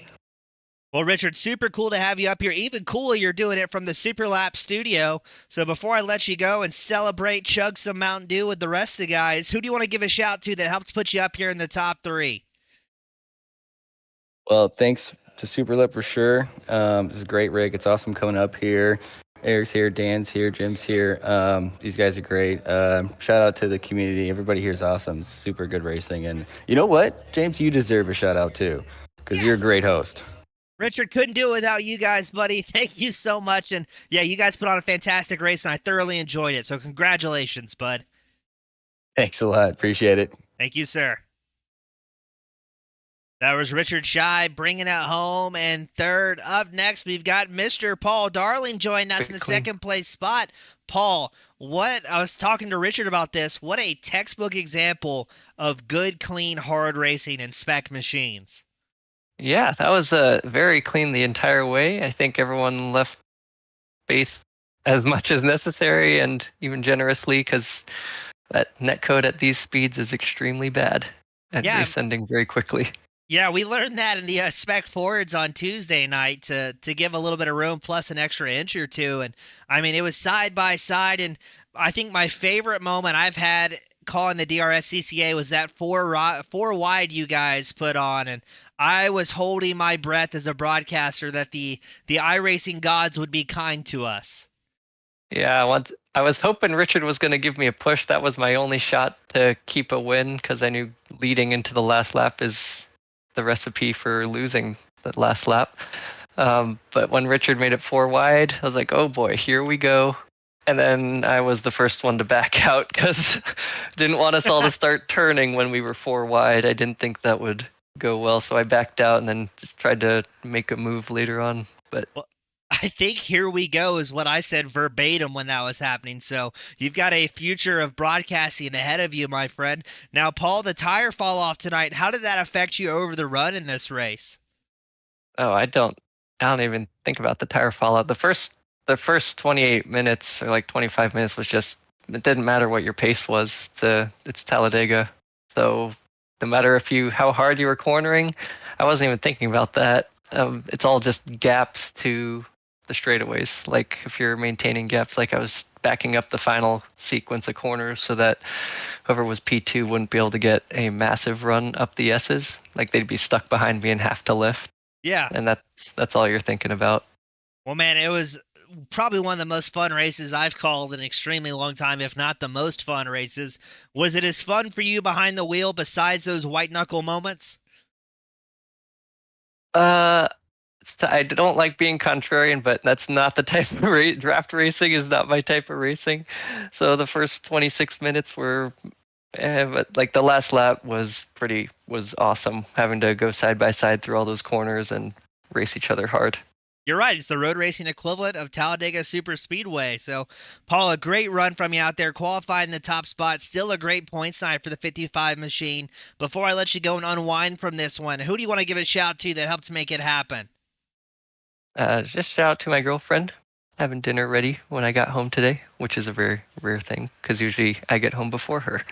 Well, Richard, super cool to have you up here. Even cooler, you're doing it from the Super Lap studio. So before I let you go and celebrate, chug some Mountain Dew with the rest of the guys, who do you want to give a shout to that helps put you up here in the top 3? Well, thanks to Super Lap for sure. This is a great rig. It's awesome coming up here. Eric's here, Dan's here, Jim's here. These guys are great. Shout out to the community. Everybody here is awesome. It's super good racing. And you know what, James, you deserve a shout out too, because you're a great host. Richard, couldn't do it without you guys, buddy. Thank you so much. And yeah, you guys put on a fantastic race, and I thoroughly enjoyed it. So congratulations, bud. Thanks a lot. Appreciate it. Thank you, sir. That was Richard Shy bringing it home. And third up next, we've got Mr. Paul Darling joining us in the second place spot. Paul, I was talking to Richard about this. What a textbook example of good, clean, hard racing and spec machines. Yeah, that was very clean the entire way. I think everyone left space as much as necessary and even generously, because that netcode at these speeds is extremely bad and descending very quickly. Yeah, we learned that in the spec forwards on Tuesday night to give a little bit of room plus an extra inch or two. And I mean, it was side by side. And I think my favorite moment I've had calling the DRSCCA was that four wide you guys put on. And I was holding my breath as a broadcaster that the iRacing gods would be kind to us. Yeah, I was hoping Richard was going to give me a push. That was my only shot to keep a win, because I knew leading into the last lap is the recipe for losing that last lap. But when Richard made it 4 wide, I was like, oh boy, here we go. And then I was the first one to back out because didn't want us all to start turning when we were 4 wide. I didn't think that would go well, so I backed out and then tried to make a move later on. But I think here we go is what I said verbatim when that was happening. So you've got a future of broadcasting ahead of you, my friend. Now, Paul, the tire fall off tonight. How did that affect you over the run in this race? Oh, I don't even think about the tire fallout. The first 28 minutes or like 25 minutes was just, it didn't matter what your pace was. It's Talladega. So no matter how hard you were cornering, I wasn't even thinking about that. It's all just gaps to the straightaways. Like if you're maintaining gaps, like I was backing up the final sequence of corners so that whoever was P2 wouldn't be able to get a massive run up the S's. Like they'd be stuck behind me and have to lift. Yeah. And that's all you're thinking about. Well, man, it was probably one of the most fun races I've called in an extremely long time, if not the most fun races. Was it as fun for you behind the wheel besides those white knuckle moments? I don't like being contrarian, but that's not the type of draft racing is not my type of racing. So the first 26 minutes were, but like the last lap was awesome, having to go side by side through all those corners and race each other hard. You're right. It's the road racing equivalent of Talladega Super Speedway. So, Paul, a great run from you out there, qualifying in the top spot. Still a great points night for the 55 machine. Before I let you go and unwind from this one, who do you want to give a shout to that helped make it happen? Just shout out to my girlfriend, having dinner ready when I got home today, which is a very rare thing because usually I get home before her.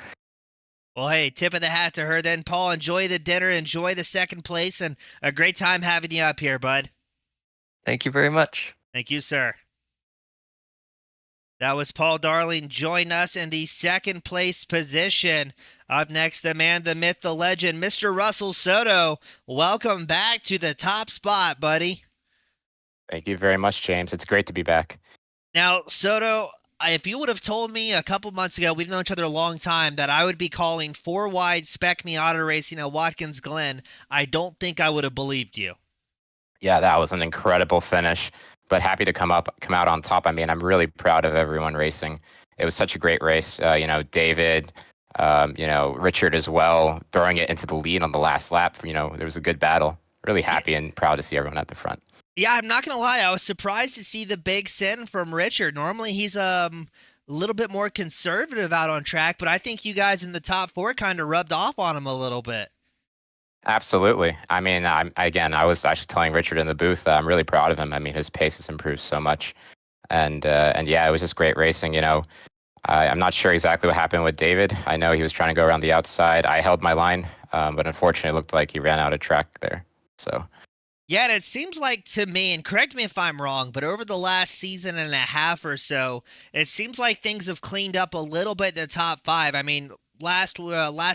Well, hey, tip of the hat to her then, Paul. Enjoy the dinner, enjoy the second place, and a great time having you up here, bud. Thank you very much. Thank you, sir. That was Paul Darling joining us in the second place position. Up next, the man, the myth, the legend, Mr. Russell Soto. Welcome back to the top spot, buddy. Thank you very much, James. It's great to be back. Now, Soto, if you would have told me a couple months ago, we've known each other a long time, that I would be calling 4-wide Spec Me Auto Racing at Watkins Glen, I don't think I would have believed you. Yeah, that was an incredible finish, but happy to come out on top. I mean, I'm really proud of everyone racing. It was such a great race. David, Richard as well, throwing it into the lead on the last lap. There was a good battle. Really happy and proud to see everyone at the front. Yeah, I'm not going to lie. I was surprised to see the big send from Richard. Normally he's a little bit more conservative out on track, but I think you guys in the top 4 kind of rubbed off on him a little bit. Absolutely. I mean, I was actually telling Richard in the booth that I'm really proud of him. I mean, his pace has improved so much. And yeah, it was just great racing. I'm not sure exactly what happened with David. I know he was trying to go around the outside. I held my line, but unfortunately it looked like he ran out of track there. So. Yeah, and it seems like to me, and correct me if I'm wrong, but over the last season and a half or so, it seems like things have cleaned up a little bit in the top 5. I mean, last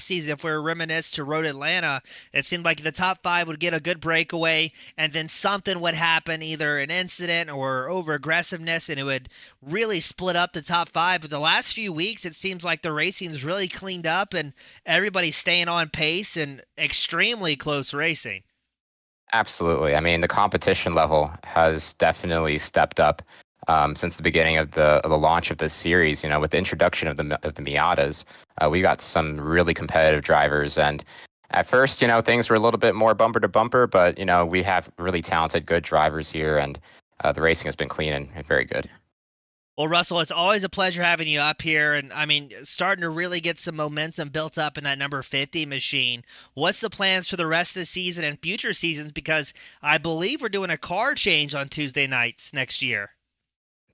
season, if we were reminisce to Road Atlanta, it seemed like the top 5 would get a good breakaway, and then something would happen, either an incident or over aggressiveness, and it would really split up the top 5. But the last few weeks, it seems like the racing's really cleaned up, and everybody's staying on pace and extremely close racing. Absolutely. I mean, the competition level has definitely stepped up since the beginning of the launch of this series. With the introduction of the Miatas, we got some really competitive drivers. And at first, things were a little bit more bumper to bumper, but we have really talented, good drivers here, and the racing has been clean and very good. Well, Russell, it's always a pleasure having you up here, and I mean, starting to really get some momentum built up in that number 50 machine. What's the plans for the rest of the season and future seasons? Because I believe we're doing a car change on Tuesday nights next year.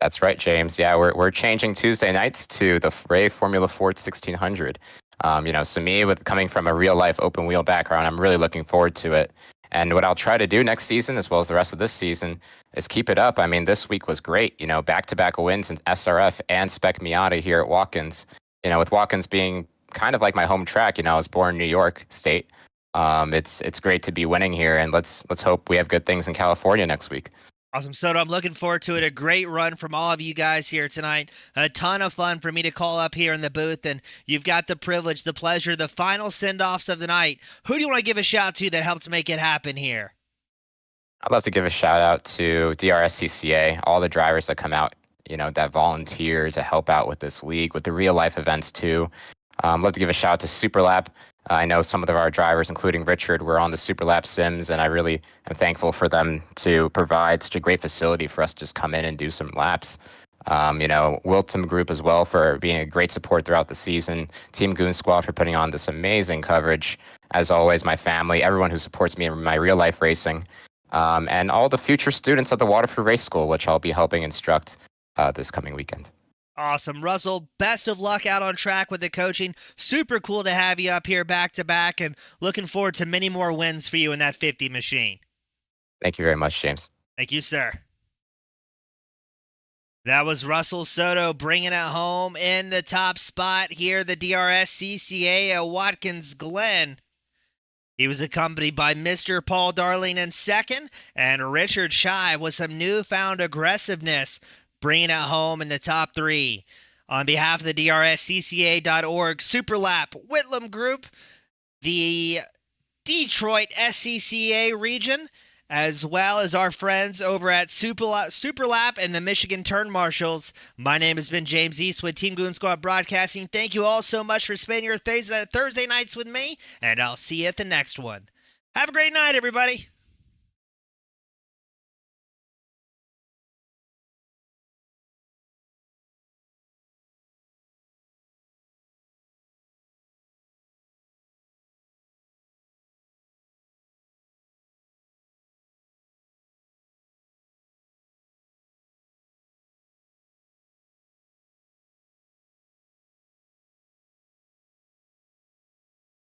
That's right, James. Yeah, we're changing Tuesday nights to the Ray Formula Ford 1600. So me, with coming from a real life open wheel background, I'm really looking forward to it. And what I'll try to do next season, as well as the rest of this season, is keep it up. I mean, this week was great. Back-to-back wins in SRF and Spec Miata here at Watkins. With Watkins being kind of like my home track. I was born in New York State. It's great to be winning here, and let's hope we have good things in California next week. Awesome, Soto. I'm looking forward to it. A great run from all of you guys here tonight. A ton of fun for me to call up here in the booth, and you've got the privilege, the pleasure, the final send-offs of the night. Who do you want to give a shout to that helped make it happen here? I'd love to give a shout out to DRSCCA, all the drivers that come out, that volunteer to help out with this league, with the real life events too. I'd love to give a shout out to Superlap. I know some of our drivers, including Richard, were on the Superlap sims, and I really am thankful for them to provide such a great facility for us to just come in and do some laps. Wilton Group as well for being a great support throughout the season. Team Goon Squad for putting on this amazing coverage. As always, my family, everyone who supports me in my real life racing, and all the future students at the Waterford Race School, which I'll be helping instruct this coming weekend. Awesome. Russell, best of luck out on track with the coaching. Super cool to have you up here back to back, and looking forward to many more wins for you in that 50 machine. Thank you very much, James. Thank you, sir. That was Russell Soto bringing it home in the top spot here, the DRSCCA at Watkins Glen. He was accompanied by Mr. Paul Darling in second, and Richard Shy with some newfound aggressiveness, bringing it home in the top 3. On behalf of the DRSCCA.org, Superlap, Whitlam Group, the Detroit SCCA region, as well as our friends over at Superlap and the Michigan Turn Marshals, my name has been James Eastwood, Team Goon Squad Broadcasting. Thank you all so much for spending your Thursday nights with me, and I'll see you at the next one. Have a great night, everybody.